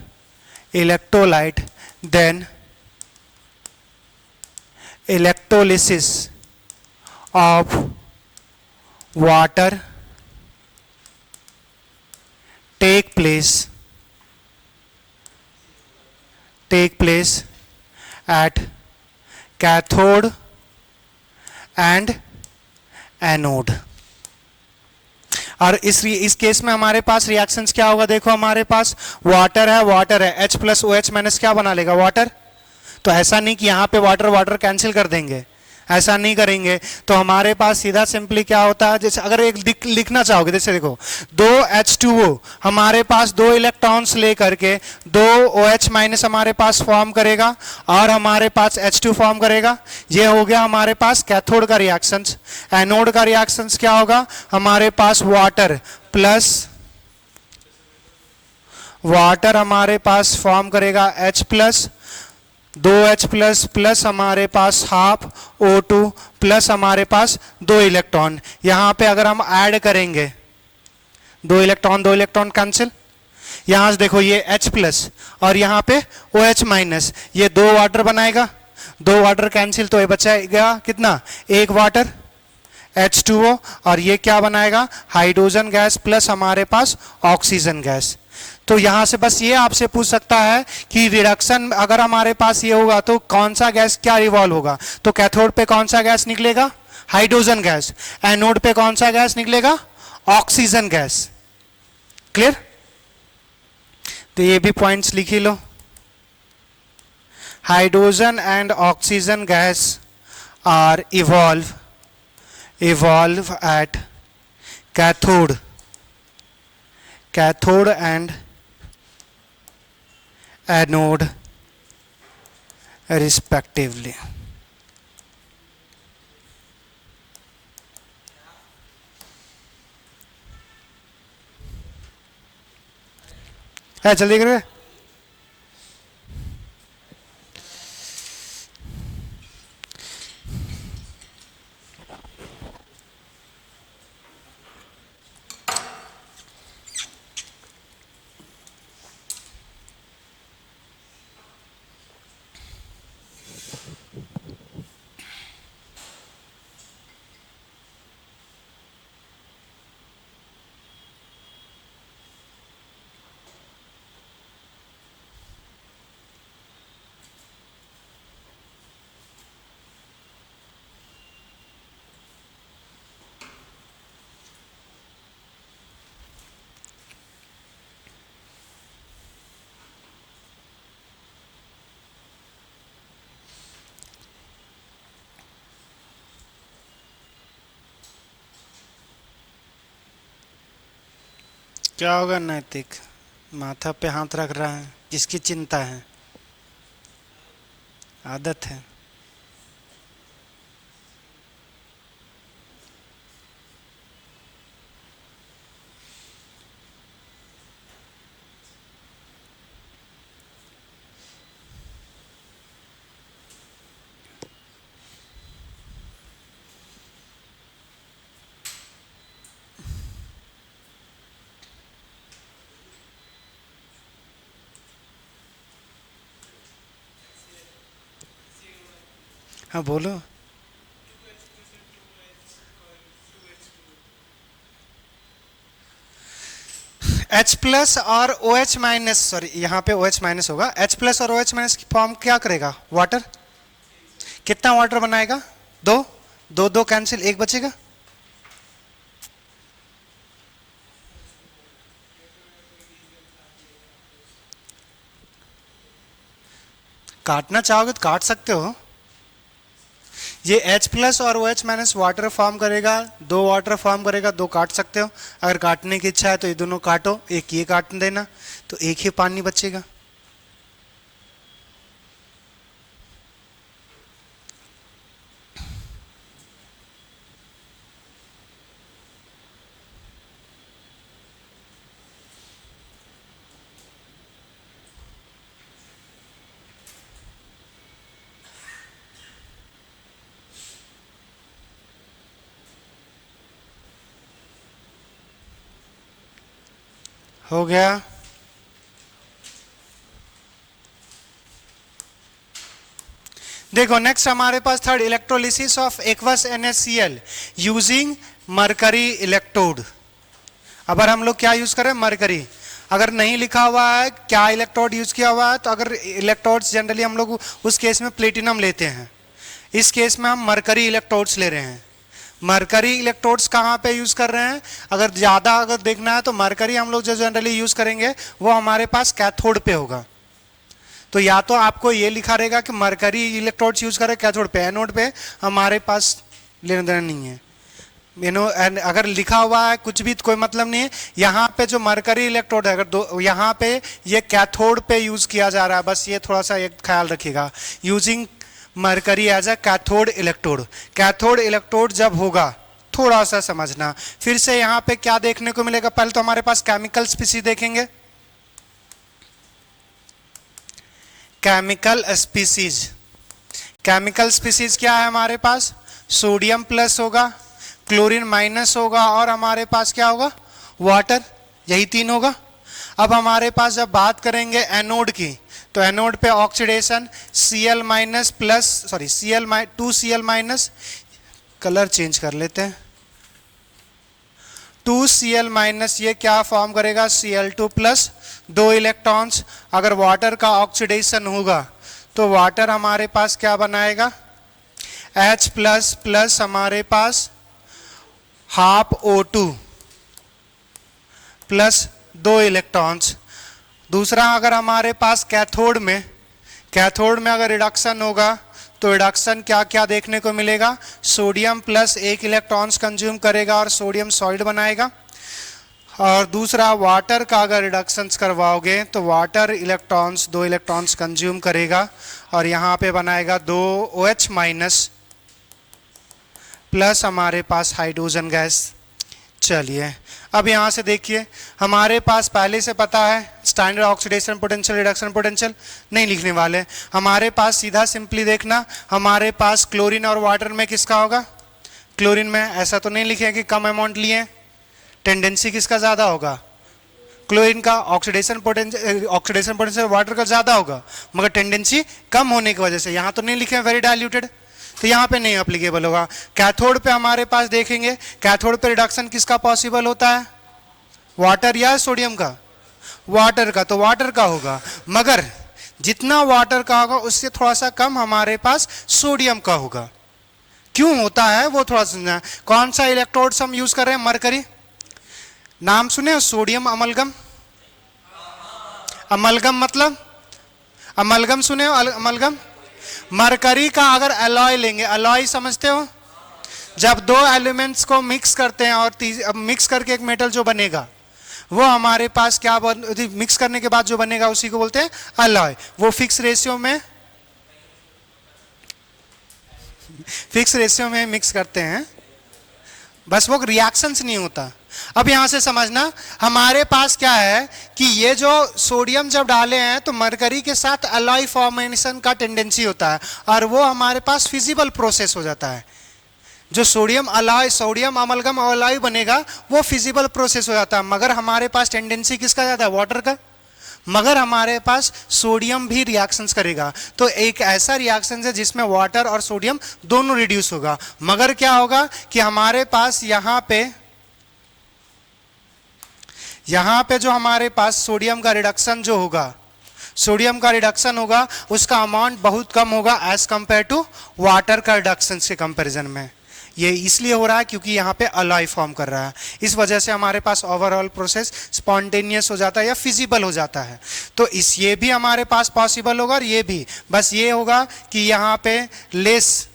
then electrolysis of water take place at cathode and anode. और इस केस में हमारे पास रिएक्शंस क्या होगा, देखो हमारे पास वाटर है, H प्लस OH माइनस क्या बना लेगा, वाटर। तो ऐसा नहीं कि यहां पे वाटर कैंसिल कर देंगे, ऐसा नहीं करेंगे। तो हमारे पास सीधा सिंपली क्या होता है, जैसे अगर एक लिखना चाहोगे, जैसे देखो 2 H2O हमारे पास 2 इलेक्ट्रॉन्स लेकर के 2 OH माइनस हमारे पास फॉर्म करेगा और हमारे पास H2 फॉर्म करेगा। ये हो गया हमारे पास कैथोड का रिएक्शंस। एनोड का रिएक्शंस क्या होगा, हमारे पास वाटर हमारे पास फॉर्म करेगा H plus, 2H plus plus हमारे पास हाफ O2 प्लस हमारे पास 2 इलेक्ट्रॉन। यहां पे अगर हम ऐड करेंगे 2 इलेक्ट्रॉन कैंसिल, यहां से देखो ये H प्लस और यहां पे OH माइनस, ये 2 वाटर बनाएगा, 2 वाटर कैंसिल, तो ये बचाएगा कितना, 1 वाटर H2O, और ये क्या बनाएगा, हाइड्रोजन गैस प्लस हमारे पास ऑक्सीजन गैस। तो यहां से बस ये आपसे पूछ सकता है कि रिडक्शन अगर हमारे पास ये होगा तो कौन सा गैस क्या रिवॉल्व होगा, तो कैथोड पे कौन सा गैस निकलेगा, हाइड्रोजन गैस। एनोड पे कौन सा गैस निकलेगा, ऑक्सीजन गैस। क्लियर? तो ये भी पॉइंट्स लिख ही लो। Hydrogen and oxygen gas are evolve at cathode and anode respectively। है, जल्दी करिए। क्या होगा नैतिक? माथा पे हाथ रख रहा है, किसकी चिंता है? आदत है। हाँ बोलो। H प्लस और ओ एच माइनस, सॉरी यहाँ पे ओ एच माइनस होगा, H प्लस और ओ एच माइनस की फॉर्म क्या करेगा? वाटर। कितना वाटर बनाएगा? दो। दो दो कैंसिल, एक बचेगा। काटना चाहोगे तो काट सकते हो। ये H प्लस और O H minus water form करेगा, दो वाटर फॉर्म करेगा, दो काट सकते हो। अगर काटने की इच्छा है तो ये दोनों काटो, एक ये काट देना, तो एक ही पानी बचेगा। हो गया। देखो नेक्स्ट हमारे पास third, electrolysis of aqueous NaCl using mercury electrode. अगर हम लोग क्या यूज करें? मरकरी। अगर नहीं लिखा हुआ है क्या इलेक्ट्रोड यूज किया हुआ है, तो अगर इलेक्ट्रोड्स जनरली हम लोग उस केस में प्लेटिनम लेते हैं, इस केस में हम मरकरी इलेक्ट्रोड्स ले रहे हैं। मरकरी इलेक्ट्रोड्स कहाँ पे यूज कर रहे हैं? अगर ज्यादा अगर देखना है तो मरकरी हम लोग जो जनरली यूज करेंगे वो हमारे पास कैथोड पे होगा। तो या तो आपको ये लिखा रहेगा कि मरकरी इलेक्ट्रोड्स यूज करें कैथोड पे, एनोड पे हमारे पास लेना देना नहीं है। अगर लिखा हुआ है कुछ भी तो कोई मतलब नहीं है। यहाँ पे जो मरकरी इलेक्ट्रोड है, अगर दो यहाँ पे ये कैथोड पे यूज किया जा रहा है, बस ये थोड़ा सा एक ख्याल रखिएगा। Using mercury as a cathode electrode. Cathode electrode जब होगा थोड़ा सा समझना। फिर से यहाँ पे क्या देखने को मिलेगा? पहले तो हमारे पास केमिकल स्पीसीज देखेंगे। केमिकल स्पीसीज, केमिकल स्पीसीज क्या है हमारे पास? सोडियम प्लस होगा, क्लोरीन माइनस होगा, और हमारे पास क्या होगा? वाटर। यही तीन होगा। अब हमारे पास जब बात करेंगे एनोड की, तो एनोड पे oxidation Cl minus plus, sorry two Cl minus, colour change कर लेते हैं, 2Cl माइनस ये क्या फॉर्म करेगा? Cl2 प्लस, दो इलेक्ट्रॉन्स। अगर वाटर का ऑक्सीडेशन होगा तो वाटर हमारे पास क्या बनाएगा? H प्लस प्लस हमारे पास हाफ O2 प्लस दो इलेक्ट्रॉन्स। दूसरा अगर हमारे पास कैथोड में अगर रिडक्शन होगा तो रिडक्शन क्या क्या देखने को मिलेगा? सोडियम प्लस एक इलेक्ट्रॉन्स कंज्यूम करेगा और सोडियम सॉलिड बनाएगा। और दूसरा वाटर का अगर रिडक्शंस करवाओगे तो वाटर इलेक्ट्रॉन्स, दो इलेक्ट्रॉन्स कंज्यूम करेगा और यहाँ पे बनाएगा दो OH माइनस प्लस हमारे पास हाइड्रोजन गैस। चलिए अब यहाँ से देखिए, हमारे पास पहले से पता है standard oxidation potential, reduction potential नहीं लिखने वाले। हमारे पास सीधा सिंपली देखना, हमारे पास क्लोरीन और वाटर में किसका होगा? क्लोरीन में। ऐसा तो नहीं लिखे कि कम अमाउंट लिए, टेंडेंसी किसका ज़्यादा होगा? क्लोरीन का। ऑक्सीडेशन पोटेंशियल वाटर का ज़्यादा होगा, मगर टेंडेंसी कम होने की वजह से यहाँ तो नहीं लिखे वेरी डाइल्यूटेड, तो यहाँ पे नहीं अप्लीकेबल होगा। कैथोड पे हमारे पास देखेंगे, कैथोड पे रिडक्शन किसका पॉसिबल होता है? वाटर या सोडियम का? वाटर का, तो वाटर का होगा, मगर जितना वाटर का होगा उससे थोड़ा सा कम हमारे पास सोडियम का होगा। क्यों होता है वो थोड़ा समझना। कौन सा इलेक्ट्रोड्स हम यूज कर रहे हैं? मरकरी। नाम सुने? Sodium amalgam. अमलगम मतलब अमलगम सुने हो? अमलगम। मरकरी का अगर अलॉय लेंगे, अलॉय समझते हो? जब दो एलिमेंट्स को मिक्स करते हैं और मिक्स करके एक मेटल जो बनेगा, वो हमारे पास क्या मिक्स करने के बाद जो बनेगा उसी को बोलते हैं अलॉय। वो फिक्स रेशियो में मिक्स करते हैं, बस वो रिएक्शंस नहीं होता। अब यहां से समझना, हमारे पास क्या है कि ये जो सोडियम जब डाले हैं तो मरकरी के साथ अलॉय फॉर्मेशन का टेंडेंसी होता है और वो हमारे पास फिजिबल प्रोसेस हो जाता है। जो सोडियम अमलगम अलॉय बनेगा वो फिजिबल प्रोसेस हो जाता है, मगर हमारे पास टेंडेंसी किसका ज्यादा है? वाटर का। मगर हमारे पास सोडियम भी रिएक्शंस करेगा, तो एक ऐसा रिएक्शन है जिसमें वाटर और सोडियम दोनों रिड्यूस होगा। मगर क्या होगा कि हमारे पास यहाँ पे जो हमारे पास सोडियम का रिडक्शन होगा उसका अमाउंट बहुत कम होगा एज कंपेयर टू वाटर का रिडक्शन के कंपैरिजन में। ये इसलिए हो रहा है क्योंकि यहाँ पे अलॉय फॉर्म कर रहा है, इस वजह से हमारे पास ओवरऑल प्रोसेस स्पॉन्टेनियस हो जाता है या फिजिबल हो जाता है। तो ये भी हमारे पास पॉसिबल होगा और ये भी, बस ये होगा कि यहाँ पे लेस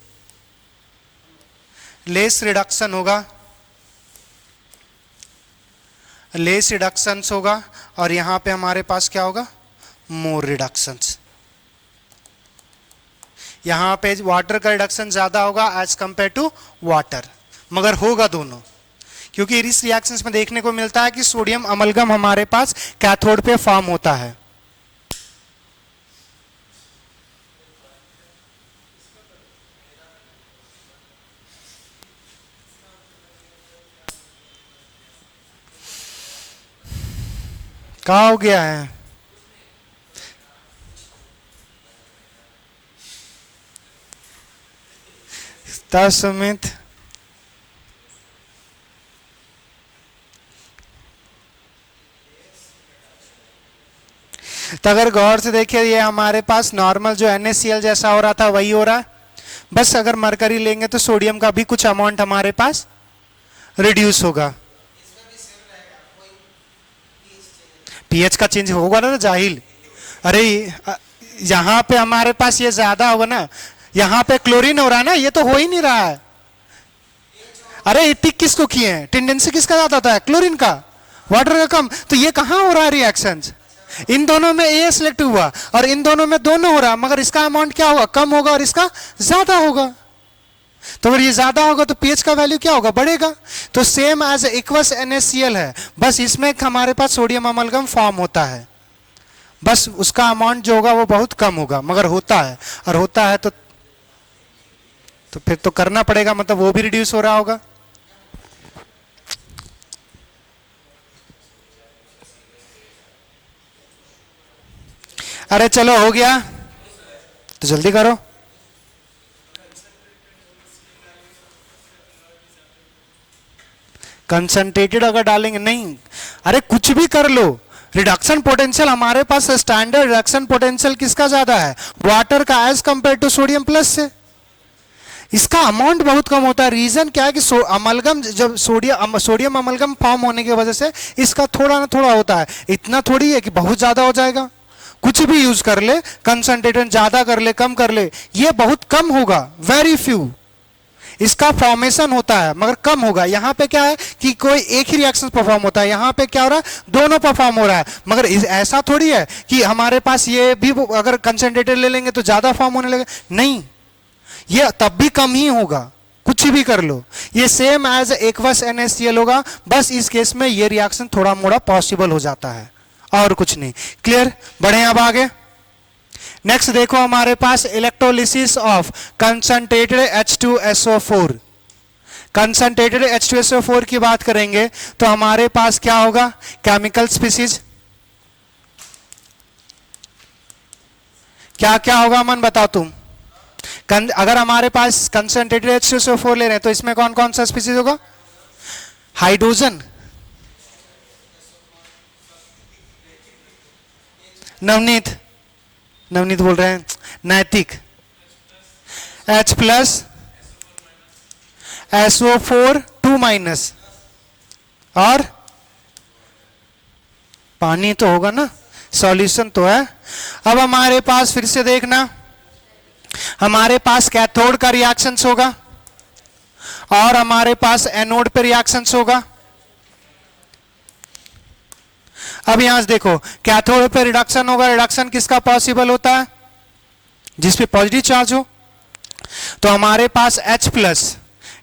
रिडक्शन होगा, लेस रिडक्शंस होगा और यहाँ पे हमारे पास क्या होगा? मोर रिडक्शंस। यहाँ पे वाटर का रिडक्शन ज्यादा होगा एज कंपेयर टू वाटर, मगर होगा दोनों, क्योंकि इस रिएक्शंस में देखने को मिलता है कि सोडियम अमलगम हमारे पास कैथोड पे फॉर्म होता है। कहाँ हो गया है? सुमित, तो अगर गौर से देखिए ये हमारे पास नॉर्मल जो NaCl जैसा हो रहा था वही हो रहा है, बस अगर मरकरी लेंगे तो सोडियम का भी कुछ अमाउंट हमारे पास रिड्यूस होगा। पीएच का चेंज होगा ना जाहिल। अरे यहाँ पे हमारे पास ये ज्यादा होगा ना, यहाँ पे क्लोरीन हो रहा है ना, ये तो हो ही नहीं रहा है। अरे टिक किसको किए हैं? टेंडेंसी किसका ज्यादा होता है? क्लोरीन का, वाटर का कम। तो ये कहाँ हो रहा है रिएक्शंस? इन दोनों में ए सिलेक्ट हुआ और इन दोनों में दोनों हो रहा, मगर इसका अमाउंट क्या होगा? कम होगा और इसका ज्यादा होगा। तो अगर ये ज्यादा होगा तो पीएच का वैल्यू क्या होगा? बढ़ेगा। तो सेम एज एक्वस NaCl है, बस इसमें हमारे पास सोडियम अमलगम फॉर्म होता है, बस उसका अमाउंट जो होगा वो बहुत कम होगा, मगर होता है। और होता है तो फिर तो करना पड़ेगा, मतलब वो भी रिड्यूस हो रहा होगा। अरे चलो हो गया तो जल्दी करो। कंसंट्रेटेड अगर डालेंगे नहीं, अरे कुछ भी कर लो, रिडक्शन पोटेंशियल हमारे पास स्टैंडर्ड रिडक्शन पोटेंशियल किसका ज्यादा है? वाटर का as compare to sodium plus से। इसका अमाउंट बहुत कम होता है। रीजन क्या है कि अमलगम जब सोडियम अमलगम फॉर्म होने की वजह से इसका थोड़ा ना थोड़ा होता है, इतना थोड़ी है कि बहुत ज्यादा हो जाएगा। कुछ भी यूज कर ले, कंसंट्रेटेड ज्यादा कर ले कम कर ले, ये बहुत कम होगा, वेरी फ्यू इसका फॉर्मेशन होता है मगर कम होगा। यहाँ पे क्या है कि कोई एक ही रिएक्शन परफॉर्म होता है, यहाँ पे क्या हो रहा है? दोनों परफॉर्म हो रहा है। मगर ऐसा थोड़ी है कि हमारे पास ये भी अगर कंसंट्रेटेड ले लेंगे तो ज्यादा फॉर्म होने लगेगा, नहीं, ये तब भी कम ही होगा, कुछ भी कर लो। ये सेम एज एक्वस NaCl होगा, बस इस केस में ये रिएक्शन थोड़ा मोड़ा पॉसिबल हो जाता है और कुछ नहीं। क्लियर? बढ़े अब आगे। नेक्स्ट देखो हमारे पास electrolysis of concentrated H2SO4। Concentrated H2SO4 की बात करेंगे तो हमारे पास क्या होगा? केमिकल स्पीसीज क्या क्या होगा? अमन बताओ तुम। अगर हमारे पास कंसंट्रेटेड H2SO4 ले रहे हैं तो इसमें कौन कौन सा स्पीसीज होगा? हाइड्रोजन, नवनीत बोल रहे हैं, नैतिक, H+ SO4 2- और पानी तो होगा ना, सॉल्यूशन तो है। अब हमारे पास फिर से देखना, हमारे पास कैथोड का रिएक्शंस होगा और हमारे पास एनोड पे रिएक्शंस होगा। अब यहां से देखो कैथोड पे रिडक्शन होगा, रिडक्शन किसका पॉसिबल होता है, जिसपे पॉजिटिव चार्ज हो। तो हमारे पास H प्लस,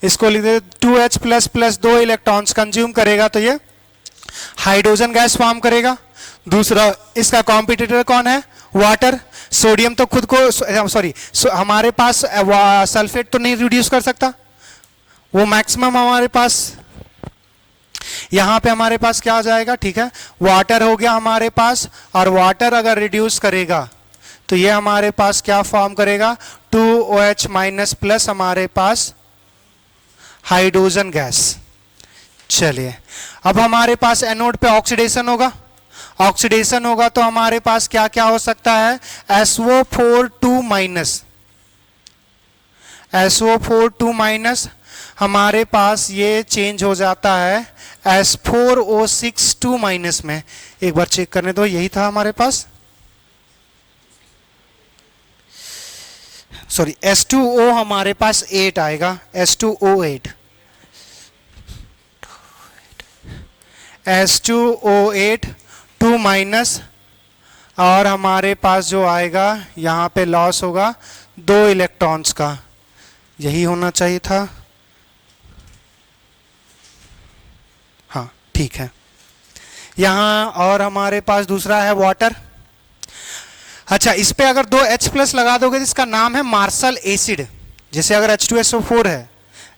इसको लिख देते 2H plus plus 2 electrons consume करेगा तो ये हाइड्रोजन गैस फॉर्म करेगा। दूसरा इसका कॉम्पिटिटर कौन है, वाटर। सोडियम तो खुद को सॉरी हमारे पास सल्फेट तो नहीं रिड्यूस कर सकता, वो मैक्सिमम हमारे पास यहां पे हमारे पास क्या आ जाएगा, ठीक है, वाटर हो गया हमारे पास। और वाटर अगर रिड्यूस करेगा तो ये हमारे पास क्या फॉर्म करेगा, 2OH माइनस प्लस हमारे पास हाइड्रोजन गैस। चलिए अब हमारे पास एनोड पे ऑक्सीडेशन होगा, ऑक्सीडेशन होगा तो हमारे पास क्या क्या हो सकता है, SO4 माइनस, SO4 माइनस हमारे पास ये चेंज हो जाता है S4O6 माइनस में। एक बार चेक करने दो, यही था हमारे पास, सॉरी H2O हमारे पास 8 आएगा, H2O8, H2O8 2 माइनस, और हमारे पास जो आएगा यहाँ पे लॉस होगा 2 इलेक्ट्रॉन्स का, यही होना चाहिए था, हाँ ठीक है। यहाँ और हमारे पास दूसरा है वाटर। अच्छा इस पे अगर 2H प्लस लगा दोगे तो इसका नाम है मार्शल एसिड। जैसे अगर H2SO4 है,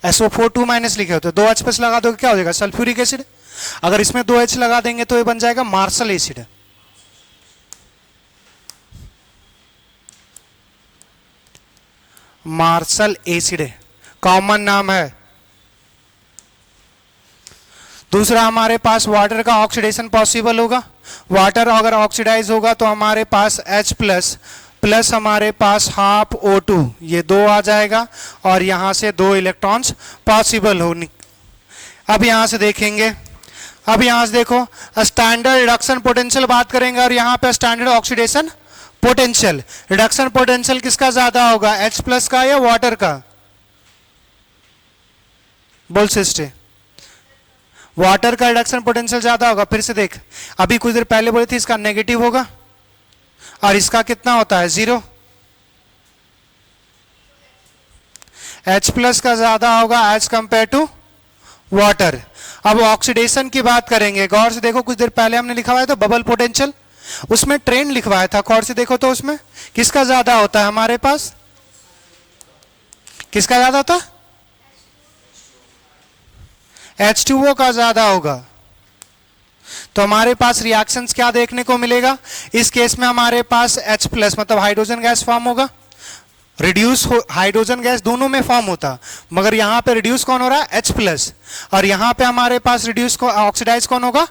SO4 2 माइनस लिखे होते, 2H प्लस लगा दोगे क्या हो जाएगा, सल्फ्यूरिक एसिड। अगर इसमें 2H लगा देंगे तो ये बन जाएगा marshal acid. Marshal acid common नाम है। दूसरा हमारे पास वाटर का ऑक्सीडेशन पॉसिबल होगा, वाटर अगर ऑक्सीडाइज होगा तो हमारे पास H प्लस प्लस हमारे पास हाफ O2, ये 2 आ जाएगा और यहां से 2 इलेक्ट्रॉन्स पॉसिबल हो। अब यहां से देखेंगे, अब यहां से देखो स्टैंडर्ड रिडक्शन पोटेंशियल बात करेंगे और यहां पे standard oxidation potential. Reduction potential किसका ज्यादा होगा, H प्लस का या वाटर का, बोल सिस्टे, वाटर का रिडक्शन पोटेंशियल ज्यादा होगा। फिर से देख, अभी कुछ देर पहले बोले थे इसका नेगेटिव होगा और इसका कितना होता है 0। H प्लस का ज्यादा होगा एज कंपेयर टू वाटर। अब ऑक्सीडेशन की बात करेंगे, गौर से देखो कुछ देर पहले हमने लिखा हुआ है तो बबल पोटेंशियल, उसमें ट्रेंड लिखवाया था, गौर से देखो तो उसमें किसका ज्यादा होता है हमारे पास, किसका ज्यादा होता है, H2O का ज्यादा होगा। तो हमारे पास रिएक्शंस क्या देखने को मिलेगा, इस केस में हमारे पास H प्लस मतलब हाइड्रोजन गैस फॉर्म होगा, रिड्यूस हाइड्रोजन गैस दोनों में फॉर्म होता, मगर यहां पे रिड्यूस कौन हो रहा है H प्लस, और यहां पे हमारे पास रिड्यूस को ऑक्सीडाइज कौन होगा,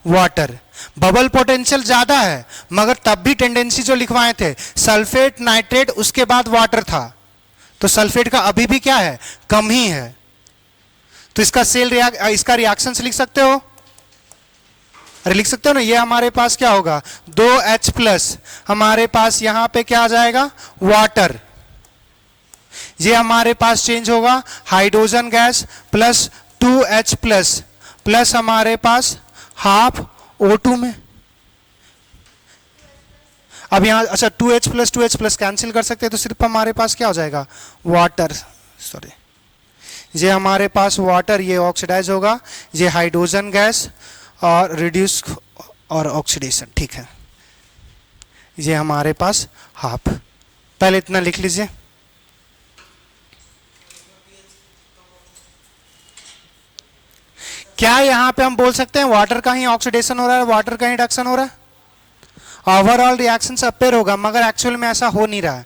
वाटर। बबल पोटेंशियल ज्यादा है मगर तब भी टेंडेंसी जो लिखवाए थे सल्फेट नाइट्रेट उसके बाद वाटर था, तो सल्फेट का अभी भी क्या है, कम ही है। तो इसका इसका रिएक्शंस लिख सकते हो, अरे लिख सकते हो ना, ये हमारे पास क्या होगा 2H प्लस, हमारे पास यहां पे क्या आ जाएगा वाटर, ये हमारे पास चेंज होगा hydrogen gas plus 2H plus plus हमारे पास हाफ O2 में। अब यहां अच्छा 2H प्लस कैंसिल कर सकते हैं तो सिर्फ हमारे पास क्या हो जाएगा वाटर, सॉरी ये हमारे पास वाटर, ये ऑक्सीडाइज होगा, ये हाइड्रोजन गैस और रिड्यूस और ऑक्सीडेशन, ठीक है, ये हमारे पास हाफ। पहले इतना लिख लीजिए। क्या यहां पे हम बोल सकते हैं वाटर का ही ऑक्सीडेशन हो रहा है, वाटर का ही रिडक्शन हो रहा है, ओवरऑल रिएक्शन से अपेयर होगा, मगर एक्चुअल में ऐसा हो नहीं रहा है।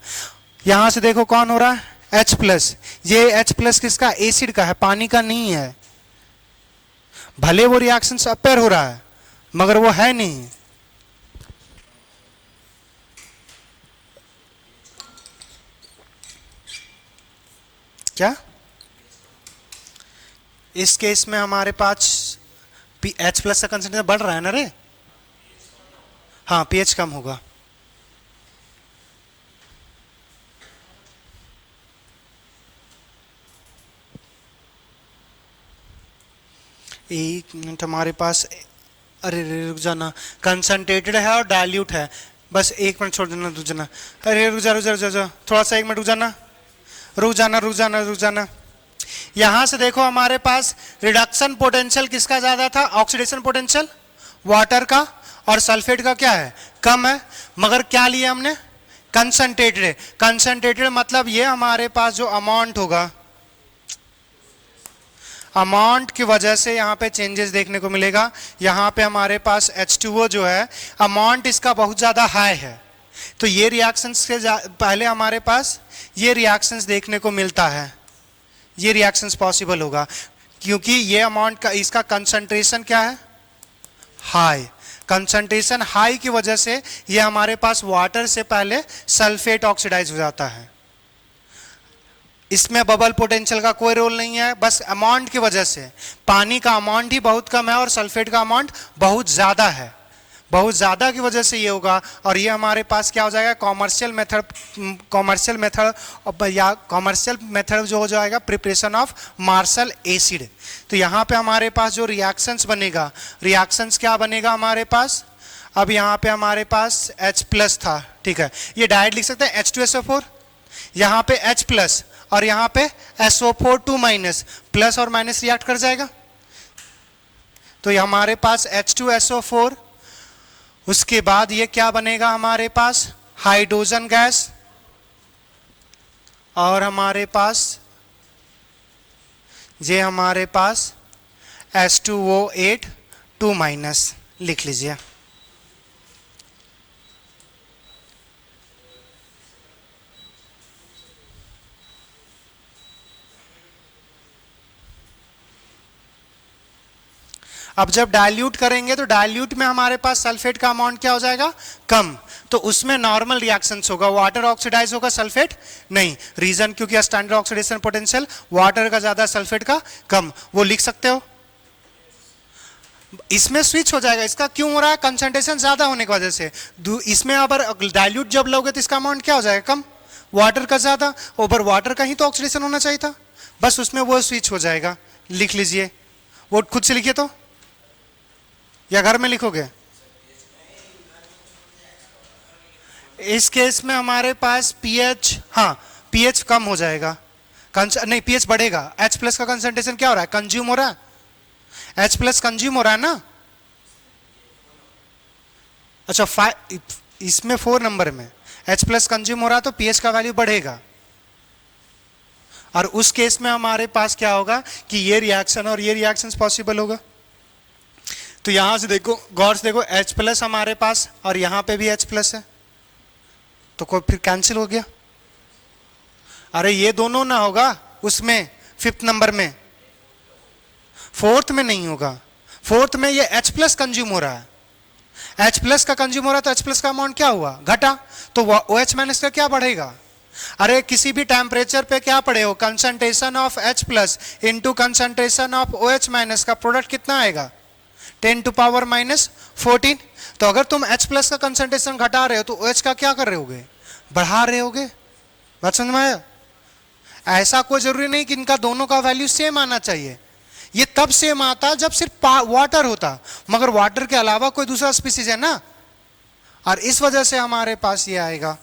यहां से देखो कौन हो रहा है H प्लस, ये H प्लस किसका, एसिड का है, पानी का नहीं है। भले वो रिएक्शन से अपेयर हो रहा है मगर वो है नहीं। क्या इस केस में हमारे पास H प्लस का कंसेंट्रेशन बढ़ रहा है ना रे, हाँ pH कम होगा। एक मिनट, हमारे पास अरे रे रुक जाना, कंसंट्रेटेड है और डाइल्यूट है, बस एक मिनट छोड़ देना, रुक जाना, अरे रुक जा रुक जा रुक जा, थोड़ा सा एक मिनट रुक जाना, रुक जाना रुक जाना रुक जाना। यहां से देखो हमारे पास रिडक्शन पोटेंशियल किसका ज्यादा था, ऑक्सीडेशन पोटेंशियल वाटर का, और सल्फेट का क्या है, कम है, मगर क्या लिया हमने, कंसंट्रेटेड। कंसंट्रेटेड मतलब ये हमारे पास जो अमाउंट होगा, अमाउंट की वजह से यहाँ पे चेंजेस देखने को मिलेगा। यहाँ पे हमारे पास H2O जो है अमाउंट इसका बहुत ज़्यादा हाई है, तो ये रिएक्शंस के पहले हमारे पास ये रिएक्शंस देखने को मिलता है, ये रिएक्शंस पॉसिबल होगा क्योंकि ये अमाउंट का इसका कंसंट्रेशन क्या है, हाई। कंसंट्रेशन हाई की वजह से ये हमारे पास वाटर से पहले सल्फेट ऑक्सीडाइज हो जाता है। इसमें बबल पोटेंशियल का कोई रोल नहीं है, बस अमाउंट की वजह से, पानी का अमाउंट ही बहुत कम है और सल्फेट का अमाउंट बहुत ज़्यादा है, बहुत ज़्यादा की वजह से ये होगा। और ये हमारे पास क्या हो जाएगा, कॉमर्शियल मेथड जो हो जाएगा प्रिपरेशन ऑफ मार्शल एसिड। तो यहाँ पे हमारे पास जो रिएक्शंस बनेगा, रिएक्शंस क्या बनेगा हमारे पास, अब यहाँ पे हमारे पास H+ था, ठीक है, ये डायरेक्ट लिख सकते हैं H2SO4, यहाँ पे H+ और यहाँ पे SO4 2- प्लस और माइनस रिएक्ट कर जाएगा, तो ये हमारे पास H2SO4, उसके बाद ये क्या बनेगा हमारे पास, हाइड्रोजन गैस, और हमारे पास ये हमारे पास H2O8 2- लिख लीजिए। अब जब डाइल्यूट करेंगे तो डाइल्यूट में हमारे पास सल्फेट का अमाउंट क्या हो जाएगा, कम, तो उसमें नॉर्मल रिएक्शंस होगा, वाटर ऑक्सीडाइज होगा, सल्फेट नहीं। रीजन क्योंकि स्टैंडर्ड ऑक्सीडेशन पोटेंशियल वाटर का ज्यादा, सल्फेट का कम, वो लिख सकते हो। इसमें स्विच हो जाएगा, इसका क्यों हो रहा है, कंसंट्रेशन ज्यादा होने की वजह से। इसमें अगर डाइल्यूट जब लोगे तो इसका अमाउंट क्या हो जाएगा, कम, वाटर का ज्यादा, ओवर वाटर का ही तो ऑक्सीडेशन होना चाहिए था, बस उसमें वो स्विच हो जाएगा। लिख लीजिए, वो खुद से लिखिए तो, या घर में लिखोगे। इस केस में हमारे पास pH, हाँ pH कम हो जाएगा, नहीं pH बढ़ेगा। H+ का कंसंट्रेशन क्या हो रहा है, कंज्यूम हो रहा है, H+ कंज्यूम हो रहा है ना। अच्छा इसमें 4 नंबर में H+ कंज्यूम हो रहा है तो pH का वैल्यू बढ़ेगा, और उस केस में हमारे पास क्या होगा कि ये रिएक्शन और ये रिएक्शंस पॉसिबल होगा। तो यहां से देखो, गौर से देखो, H+ हमारे पास और यहां पे भी H+ है, तो कोई फिर कैंसिल हो गया। अरे ये दोनों ना होगा उसमें 5th नंबर में, 4th में नहीं होगा, 4th में ये H+ कंज्यूम हो रहा है, H+ का कंज्यूम हो रहा है, तो H+ का अमाउंट क्या हुआ, घटा, तो OH- का क्या बढ़ेगा। अरे किसी भी टेम्परेचर पे क्या पढ़े हो, concentration of H+ into concentration of OH- का प्रोडक्ट कितना आएगा, 10⁻⁻14। तो अगर तुम H+ का कंसंट्रेशन घटा रहे हो तो OH का क्या कर रहे होगे, बढ़ा रहे होगे। बात समझ में आया। ऐसा कोई जरूरी नहीं कि इनका दोनों का वैल्यू सेम आना चाहिए, ये तब सेम आता जब सिर्फ वाटर होता, मगर वाटर के अलावा कोई दूसरा स्पीसीज है ना, और इस वजह से हमारे पास ये आएगा।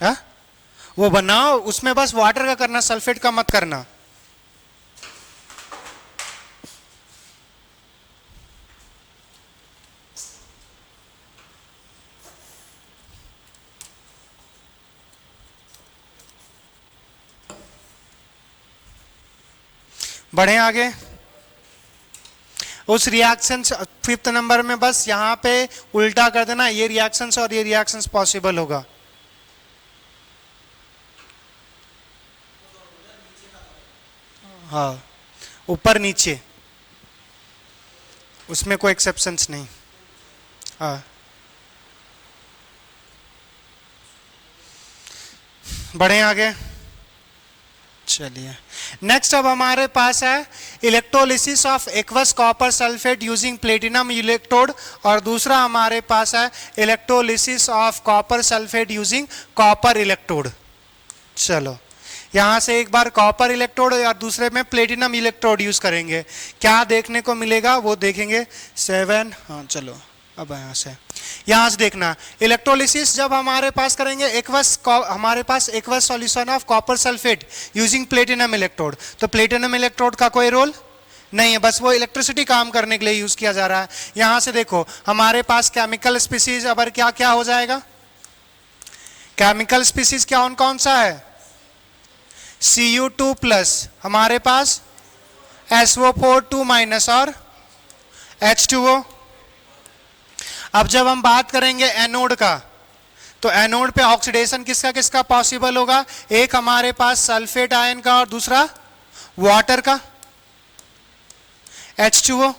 हा? वो बनाओ, उसमें बस वाटर का करना, सल्फेट का मत करना। बढ़े आगे, उस रिएक्शन 5th नंबर में बस यहां पे उल्टा कर देना, ये रिएक्शंस और ये रिएक्शंस पॉसिबल होगा। हाँ ऊपर नीचे, उसमें कोई एक्सेप्शंस नहीं। हाँ बढ़े आगे, चलिए नेक्स्ट अब हमारे पास है electrolysis of aqueous copper sulphate using platinum electrode, और दूसरा हमारे पास है electrolysis of copper sulphate using copper electrode. चलो यहां से एक बार कॉपर इलेक्ट्रोड और दूसरे में प्लेटिनम इलेक्ट्रोड यूज करेंगे, क्या देखने को मिलेगा वो देखेंगे। 7, हाँ चलो अब यहां से देखना इलेक्ट्रोलिसिस जब हमारे पास करेंगे एक्वस, हमारे पास aqueous solution of copper sulphate using platinum electrode, तो प्लेटिनम इलेक्ट्रोड का कोई रोल नहीं है, बस वो इलेक्ट्रिसिटी काम करने के लिए यूज किया जा रहा है। यहां से देखो हमारे पास केमिकल स्पीसीज अब क्या क्या हो जाएगा, केमिकल स्पीसीज क्या कौन सा है, Cu2 प्लस, हमारे पास SO4 2 माइनस और H2O। अब जब हम बात करेंगे एनोड का, तो एनोड पे ऑक्सीडेशन किसका किसका पॉसिबल होगा, एक हमारे पास सल्फेट आयन का और दूसरा वाटर का H2O।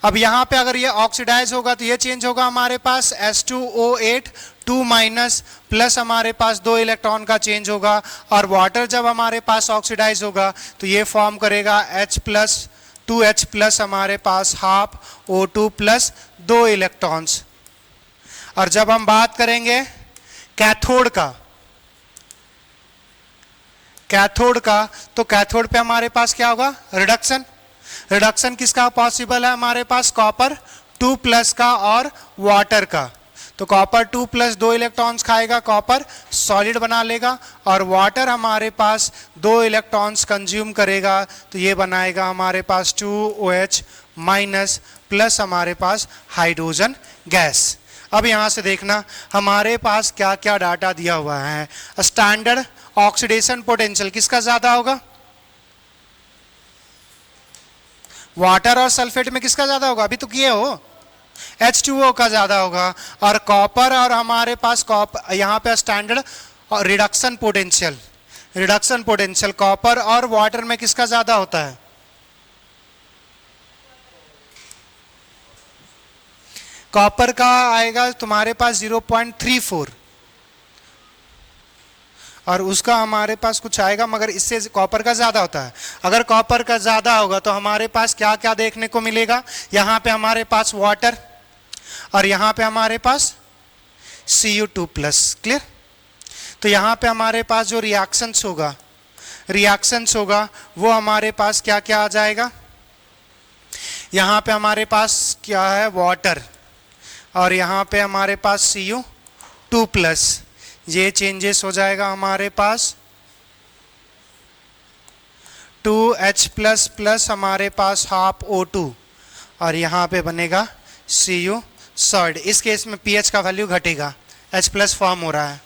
अब यहां पे अगर ये ऑक्सीडाइज होगा तो ये चेंज होगा हमारे पास H2O8 2 माइनस प्लस हमारे पास 2 इलेक्ट्रॉन का चेंज होगा, और वाटर जब हमारे पास ऑक्सीडाइज होगा तो ये फॉर्म करेगा H प्लस 2H प्लस हमारे पास हाफ O2 प्लस 2 इलेक्ट्रॉन्स। और जब हम बात करेंगे कैथोड का, कैथोड का तो कैथोड पे हमारे पास क्या होगा, रिडक्शन। रिडक्शन किसका पॉसिबल है हमारे पास, कॉपर 2 प्लस का और वाटर का, तो कॉपर 2 प्लस 2 इलेक्ट्रॉन्स खाएगा, कॉपर सॉलिड बना लेगा, और वाटर हमारे पास 2 इलेक्ट्रॉन्स कंज्यूम करेगा, तो ये बनाएगा हमारे पास 2OH माइनस प्लस हमारे पास हाइड्रोजन गैस। अब यहां से देखना हमारे पास क्या क्या डाटा दिया हुआ है। स्टैंडर्ड ऑक्सीडेशन पोटेंशियल किसका ज्यादा होगा, वाटर और सल्फेट में किसका ज्यादा होगा, अभी तो किए हो, H2O का ज्यादा होगा। और कॉपर और हमारे पास यहां पे standard reduction potential, reduction potential copper और वाटर में किसका ज्यादा होता है, कॉपर का आएगा तुम्हारे पास 0.34 और उसका हमारे पास कुछ आएगा, मगर इससे कॉपर का ज्यादा होता है। अगर कॉपर का ज्यादा होगा तो हमारे पास क्या क्या देखने को मिलेगा, यहां पे हमारे पास वाटर और यहां पे हमारे पास Cu2 प्लस, क्लियर। तो यहां पे हमारे पास जो रिएक्शंस होगा वो हमारे पास क्या क्या आ जाएगा, यहां पे हमारे पास क्या है, वाटर, और यहां पे हमारे पास Cu2 प्लस, ये चेंजेस हो जाएगा हमारे पास 2H प्लस प्लस हमारे पास हाफ O2, और यहां पे बनेगा Cu सॉल्ड। इस केस में pH का वैल्यू घटेगा, H प्लस फॉर्म हो रहा है।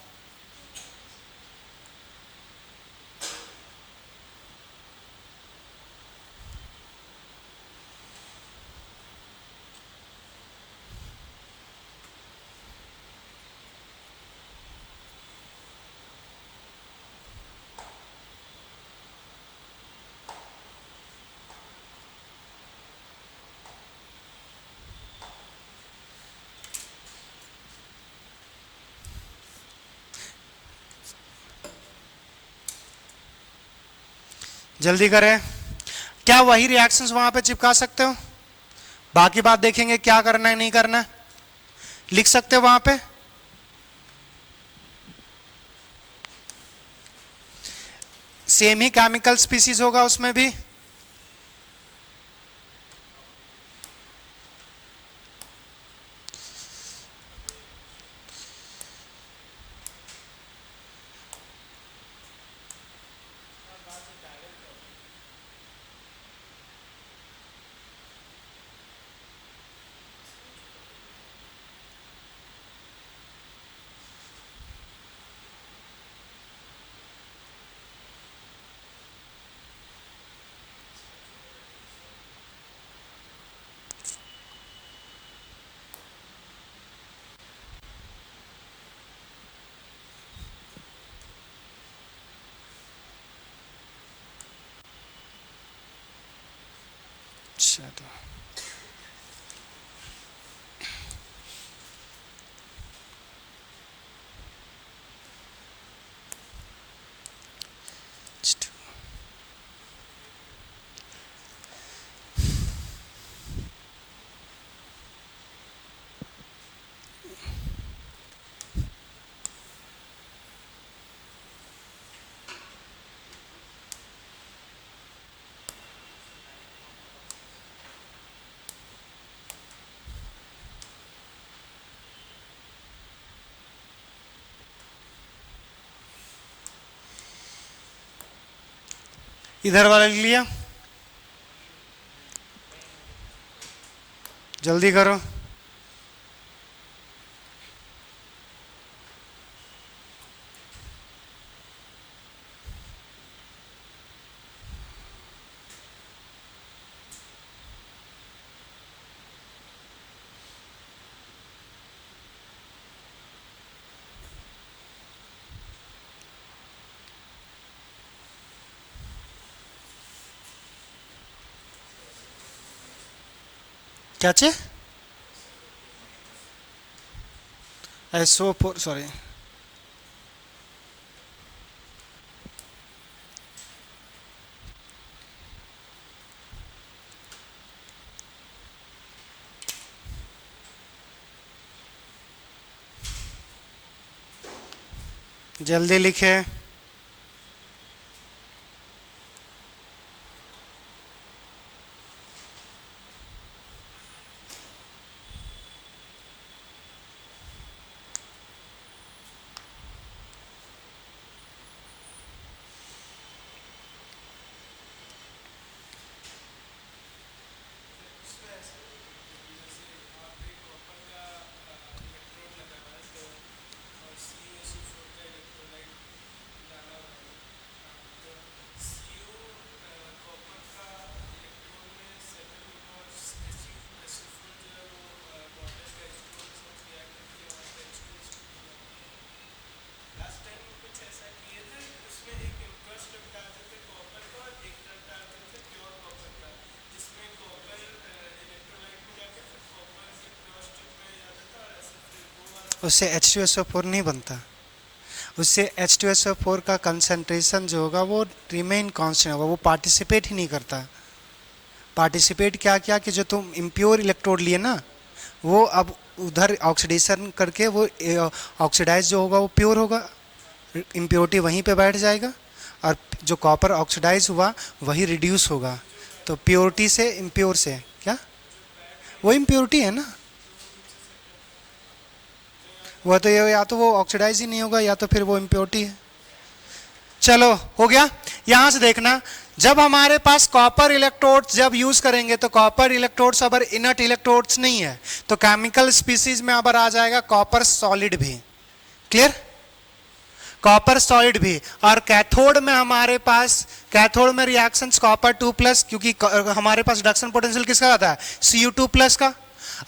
जल्दी करें, क्या वही रिएक्शंस वहां पे चिपका सकते हो, बाकी बात देखेंगे क्या करना है नहीं करना है, लिख सकते हो वहां पे, सेम ही केमिकल स्पीसीज होगा उसमें भी, चलो इधर वाला लिख लिया, जल्दी करो। क्या चे? SO4 सॉरी, जल्दी लिखे। उससे H2SO4 नहीं बनता, उससे H2SO4 का कंसंट्रेशन जो होगा वो रिमेन कांस्टेंट होगा, वो पार्टिसिपेट ही नहीं करता। पार्टिसिपेट क्या किया कि जो तुम इम्प्योर इलेक्ट्रोड लिए ना, वो अब उधर ऑक्सीडेशन करके वो ऑक्सीडाइज जो होगा वो प्योर होगा, इम्प्योरिटी वहीं पे बैठ जाएगा, और जो कॉपर ऑक्सीडाइज हुआ वही रिड्यूस होगा। तो प्योरिटी से इम्प्योर से क्या, वो इम्प्योरिटी है ना, वो तो ये या तो वो ऑक्सीडाइज ही नहीं होगा या तो फिर वो इम्प्योरिटी है। चलो हो गया। यहां से देखना, जब हमारे पास कॉपर इलेक्ट्रोड्स जब यूज करेंगे तो कॉपर इलेक्ट्रोड्स अगर इनर्ट इलेक्ट्रोड्स नहीं है तो केमिकल स्पीसीज में अगर आ जाएगा कॉपर सॉलिड भी। क्लियर? कॉपर सॉलिड भी। और कैथोड में हमारे पास, कैथोड में रिएक्शंस कॉपर 2+, क्योंकि हमारे पास रिडक्शन पोटेंशियल किसका आता है, Cu2+ का।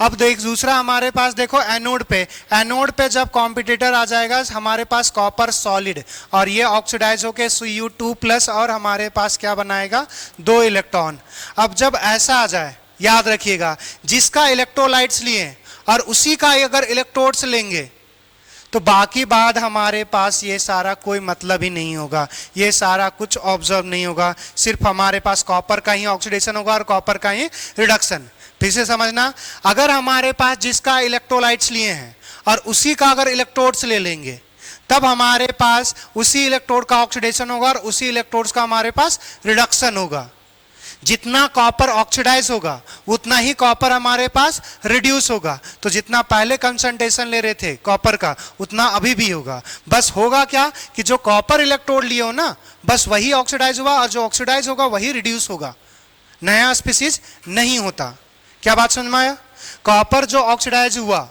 अब देख दूसरा हमारे पास देखो एनोड पे, एनोड पे जब कॉम्पिटिटर आ जाएगा हमारे पास कॉपर सॉलिड, और ये ऑक्सीडाइज होके Cu2+ और हमारे पास क्या बनाएगा, 2 इलेक्ट्रॉन। अब जब ऐसा आ जाए, याद रखिएगा, जिसका इलेक्ट्रोलाइट्स लिए और उसी का अगर इलेक्ट्रोड्स लेंगे तो बाकी बाद हमारे पास ये सारा कोई मतलब ही नहीं होगा, ये सारा कुछ ऑब्जर्व नहीं होगा, सिर्फ हमारे पास कॉपर का ही ऑक्सीडेशन होगा और कॉपर का ही रिडक्शन। फिर से समझना, अगर हमारे पास जिसका इलेक्ट्रोलाइट्स लिए हैं और उसी का अगर इलेक्ट्रोड्स ले लेंगे तब हमारे पास उसी इलेक्ट्रोड का ऑक्सीडेशन होगा और उसी इलेक्ट्रोड्स का हमारे पास रिडक्शन होगा। जितना कॉपर ऑक्सीडाइज होगा उतना ही कॉपर हमारे पास रिड्यूस होगा। तो जितना पहले कंसंट्रेशन ले रहे थे कॉपर का उतना अभी भी होगा। बस होगा क्या कि जो कॉपर इलेक्ट्रोड लिए हो ना, बस वही ऑक्सीडाइज हुआ और जो ऑक्सीडाइज होगा वही रिड्यूस होगा, नया स्पीसीज नहीं होता। क्या बात समझ में आया? कॉपर जो ऑक्सीडाइज हुआ,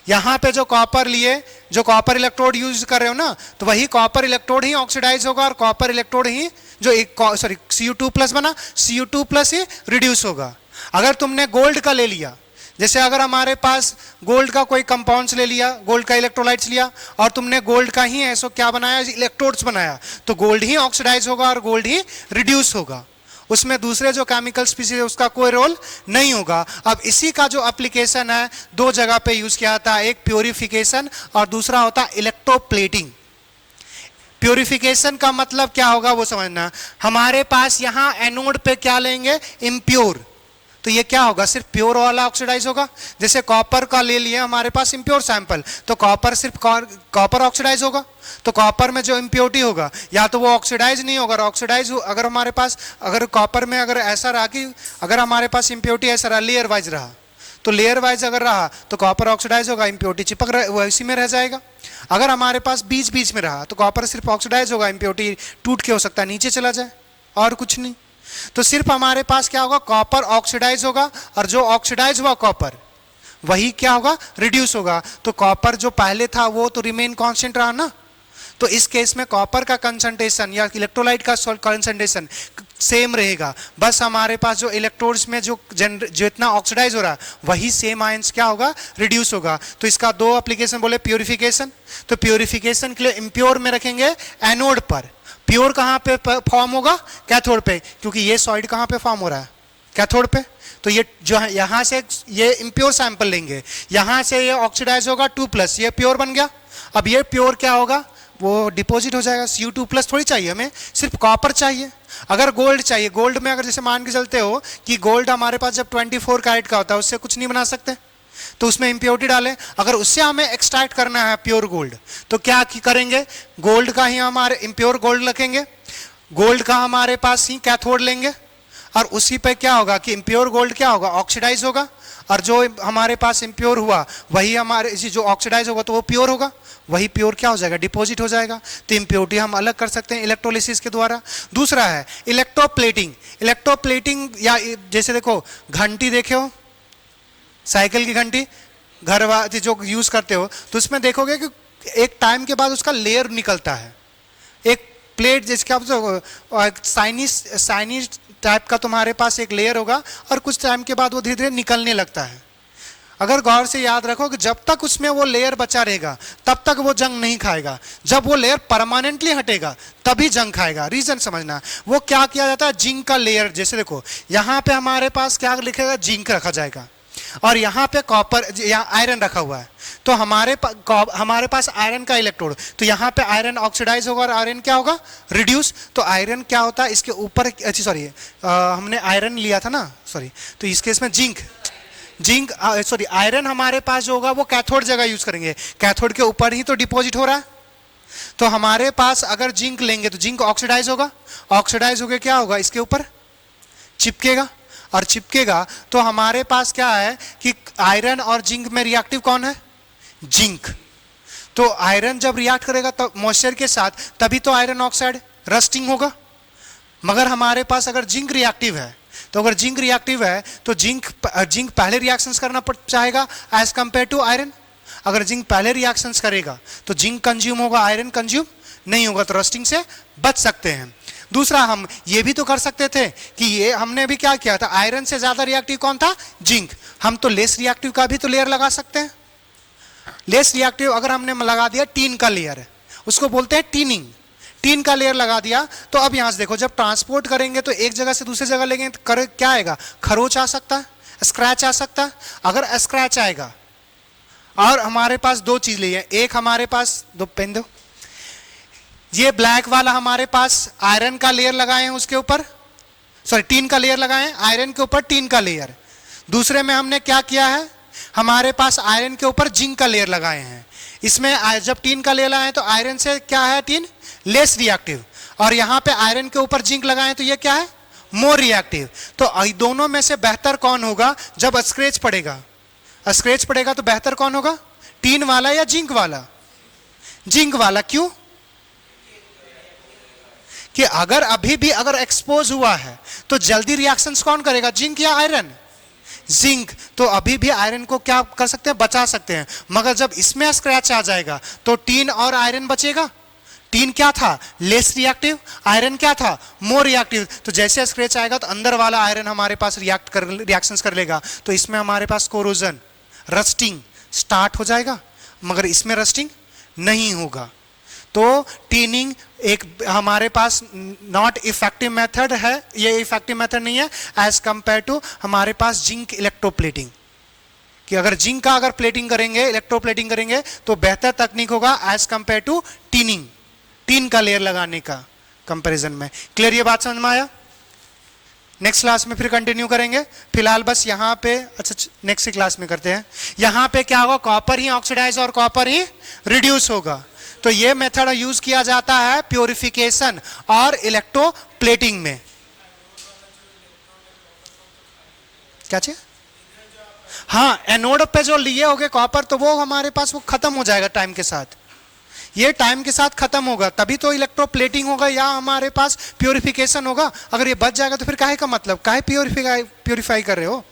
यहां पे जो कॉपर लिए, जो कॉपर इलेक्ट्रोड यूज कर रहे हो ना, तो वही कॉपर इलेक्ट्रोड ही ऑक्सीडाइज होगा और कॉपर इलेक्ट्रोड ही जो एक सॉरी Cu2+ बना, Cu2+ ही रिड्यूस होगा। अगर तुमने गोल्ड का ले लिया, जैसे अगर हमारे पास गोल्ड का कोई कंपाउंड्स ले लिया, गोल्ड का इलेक्ट्रोलाइट्स लिया और तुमने गोल्ड का ही ऐसो क्या बनाया, इलेक्ट्रोड्स बनाया, तो गोल्ड ही ऑक्सीडाइज होगा और गोल्ड ही रिड्यूस होगा, उसमें दूसरे जो केमिकल स्पीसीज है उसका कोई रोल नहीं होगा। अब इसी का जो एप्लीकेशन है 2 जगह पे यूज किया जाता है, एक प्योरिफिकेशन और दूसरा होता है इलेक्ट्रोप्लेटिंग। प्योरिफिकेशन का मतलब क्या होगा वो समझना, हमारे पास यहां एनोड पे क्या लेंगे, इम्प्योर, तो ये क्या होगा, सिर्फ प्योर वाला ऑक्सीडाइज होगा। जैसे कॉपर का ले लिए हमारे पास इम्प्योर सैंपल, तो कॉपर सिर्फ कॉपर ऑक्सीडाइज होगा, तो कॉपर में जो इम्प्योरिटी होगा या तो वो ऑक्सीडाइज नहीं होगा, ऑक्सीडाइज अगर हमारे पास, अगर कॉपर में अगर ऐसा रहा कि अगर हमारे पास इम्प्योरिटी ऐसा रहा, लेयर वाइज रहा, तो लेयर वाइज अगर रहा तो कॉपर ऑक्सीडाइज होगा, इम्प्योरिटी चिपक रहा इसी में रह जाएगा। अगर हमारे पास बीच बीच में रहा तो कॉपर सिर्फ ऑक्सीडाइज होगा, इम्प्योरिटी टूट के हो सकता है नीचे चला जाए। और कुछ नहीं। तो सिर्फ हमारे पास क्या होगा, कॉपर ऑक्सीडाइज होगा, और जो ऑक्सीडाइज हुआ कॉपर वही क्या होगा, रिड्यूस होगा। तो कॉपर जो पहले था वो तो रिमेन कांस्टेंट रहा ना। तो इस केस में कॉपर का कंसंट्रेशन या इलेक्ट्रोलाइट का कंसंट्रेशन सेम रहेगा, बस हमारे पास जो इलेक्ट्रोड्स में जो इतना ऑक्सीडाइज हो रहा है वही सेम आयंस क्या होगा, रिड्यूस होगा। तो इसका दो एप्लीकेशन बोले, प्योरिफिकेशन, तो प्योरिफिकेशन के लिए इम्प्योर में रखेंगे एनोड पर, प्योर कहाँ पे फॉर्म होगा, कैथोड पे, क्योंकि ये सॉलिड कहाँ पे फॉर्म हो रहा है, कैथोड पे। तो ये जो है यहाँ से ये इम्प्योर सैंपल लेंगे, यहाँ से ये ऑक्सीडाइज होगा 2+, ये प्योर बन गया। अब ये प्योर क्या होगा, वो डिपॉजिट हो जाएगा। Cu2+ थोड़ी चाहिए हमें, सिर्फ कॉपर चाहिए। अगर गोल्ड चाहिए, गोल्ड में अगर जैसे मान के चलते हो कि गोल्ड हमारे पास जब 24 कैरेट का होता है उससे कुछ नहीं बना सकते, तो उसमें इम्प्योरिटी डालें। अगर उससे हमें एक्सट्रैक्ट करना है प्योर गोल्ड तो क्या करेंगे, गोल्ड का ही हमारे इम्प्योर गोल्ड रखेंगे, गोल्ड का हमारे पास ही कैथोड लेंगे, और उसी पे क्या होगा कि इम्प्योर गोल्ड क्या होगा, ऑक्सीडाइज होगा, और जो हमारे पास इम्प्योर हुआ वही हमारे जो ऑक्सीडाइज होगा तो वो प्योर होगा, वही प्योर क्या हो जाएगा, डिपॉजिट हो जाएगा। तो इम्प्योरिटी हम अलग कर सकते हैं इलेक्ट्रोलिसिस के द्वारा। दूसरा है इलेक्ट्रोप्लेटिंग। इलेक्ट्रोप्लेटिंग या जैसे देखो घंटी देखे हो, साइकिल की घंटी घर जो यूज करते हो, तो उसमें देखोगे कि एक टाइम के बाद उसका लेयर निकलता है, एक प्लेट जिसका साइनिस टाइप का तुम्हारे पास एक लेयर होगा, और कुछ टाइम के बाद वो धीरे धीरे निकलने लगता है। अगर गौर से याद रखो कि जब तक उसमें वो लेयर बचा रहेगा तब तक वो जंग नहीं खाएगा, जब वो लेयर परमानेंटली हटेगा तभी जंग खाएगा। रीजन समझना, वो क्या किया जाता है, जिंक का लेयर, जैसे देखो यहाँ पे हमारे पास क्या लिखेगा, जिंक रखा जाएगा, और यहाँ पे कॉपर या आयरन रखा हुआ है, तो हमारे पास आयरन का इलेक्ट्रोड, तो यहाँ पे आयरन ऑक्सीडाइज होगा और आयरन क्या होगा, रिड्यूस। तो आयरन क्या होता है, इसके ऊपर हमने आयरन लिया था ना, सॉरी, तो इस केस में आयरन हमारे पास जो होगा वो कैथोड जगह यूज करेंगे, कैथोड के ऊपर ही तो डिपॉजिट हो रहा है। तो हमारे पास अगर जिंक लेंगे तो जिंक ऑक्सीडाइज होगा, ऑक्सीडाइज होकर क्या होगा, इसके ऊपर चिपकेगा, और चिपकेगा तो हमारे पास क्या है कि आयरन और जिंक में रिएक्टिव कौन है, जिंक। तो आयरन जब रिएक्ट करेगा तो मॉइस्चर के साथ, तभी तो आयरन ऑक्साइड रस्टिंग होगा। मगर हमारे पास अगर जिंक रिएक्टिव है, तो अगर जिंक रिएक्टिव है तो जिंक पहले रिएक्शंस करना चाहेगा एज कंपेयर टू आयरन। अगर जिंक पहले रिएक्शंस करेगा तो जिंक कंज्यूम होगा, आयरन कंज्यूम नहीं होगा, तो रस्टिंग से बच सकते हैं। दूसरा, हम ये भी तो कर सकते थे कि ये हमने भी क्या किया था, आयरन से ज्यादा रिएक्टिव कौन था, जिंक, हम तो लेस रिएक्टिव का भी तो लेयर लगा सकते हैं। लेस रिएक्टिव अगर हमने लगा दिया टीन का लेयर, उसको बोलते हैं टीनिंग, टीन का लेयर लगा दिया, तो अब यहां से देखो जब ट्रांसपोर्ट करेंगे तो एक जगह से दूसरी जगह लेंगे तो क्या आएगा, खरोच आ सकता है, स्क्रैच आ सकता है। अगर स्क्रैच आएगा, और हमारे पास दो चीज ली है, एक हमारे पास दो पेन दो, ये ब्लैक वाला हमारे पास आयरन का लेयर लगाए हैं, उसके ऊपर सॉरी टीन का लेयर लगाए हैं, आयरन के ऊपर टीन का लेयर। दूसरे में हमने क्या किया है, हमारे पास आयरन के ऊपर जिंक का लेयर लगाए हैं। इसमें जब टीन का लेयर लगाए तो आयरन से क्या है, टीन लेस रिएक्टिव, और यहाँ पे आयरन के ऊपर जिंक लगाए तो ये क्या है, मोर रिएक्टिव। तो दोनों में से बेहतर कौन होगा, जब स्क्रैच पड़ेगा, स्क्रैच पड़ेगा तो बेहतर कौन होगा, टीन वाला या जिंक वाला, जिंक वाला। क्यों कि अगर अभी भी अगर एक्सपोज हुआ है तो जल्दी रिएक्शंस कौन करेगा, जिंक या आयरन, जिंक। तो अभी भी आयरन को क्या कर सकते हैं, बचा सकते हैं। मगर जब इसमें स्क्रैच आ जाएगा तो टीन और आयरन बचेगा। टीन क्या था, लेस रिएक्टिव, आयरन क्या था, मोर रिएक्टिव। तो जैसे स्क्रैच आएगा तो अंदर वाला आयरन हमारे पास रिएक्शंस कर लेगा, तो इसमें हमारे पास कोरोजन, रस्टिंग स्टार्ट हो जाएगा, मगर इसमें रस्टिंग नहीं होगा। तो टीनिंग एक हमारे पास नॉट इफेक्टिव मेथड है, ये इफेक्टिव मेथड नहीं है एज कंपेयर टू हमारे पास जिंक इलेक्ट्रोप्लेटिंग, कि अगर जिंक का अगर प्लेटिंग करेंगे, इलेक्ट्रोप्लेटिंग करेंगे तो बेहतर तकनीक होगा as compare to tinning, tin का लेयर लगाने का कंपैरिजन में। क्लियर ये बात समझ में आया? नेक्स्ट क्लास में फिर कंटिन्यू करेंगे, फिलहाल बस यहाँ पे, अच्छा नेक्स्ट क्लास में करते हैं। यहाँ पे क्या होगा, कॉपर ही ऑक्सीडाइज और कॉपर ही रिड्यूस होगा। तो ये मेथड यूज किया जाता है प्योरिफिकेशन और इलेक्ट्रोप्लेटिंग में। क्या चाहिए, हाँ एनोड पे जो लिए होगे कॉपर, तो वो हमारे पास वो खत्म हो जाएगा टाइम के साथ। ये टाइम के साथ खत्म होगा, तभी तो इलेक्ट्रोप्लेटिंग होगा या हमारे पास प्योरिफिकेशन होगा। अगर ये बच जाएगा तो फिर काहे का मतलब, काहे प्योरीफाई कर रहे हो।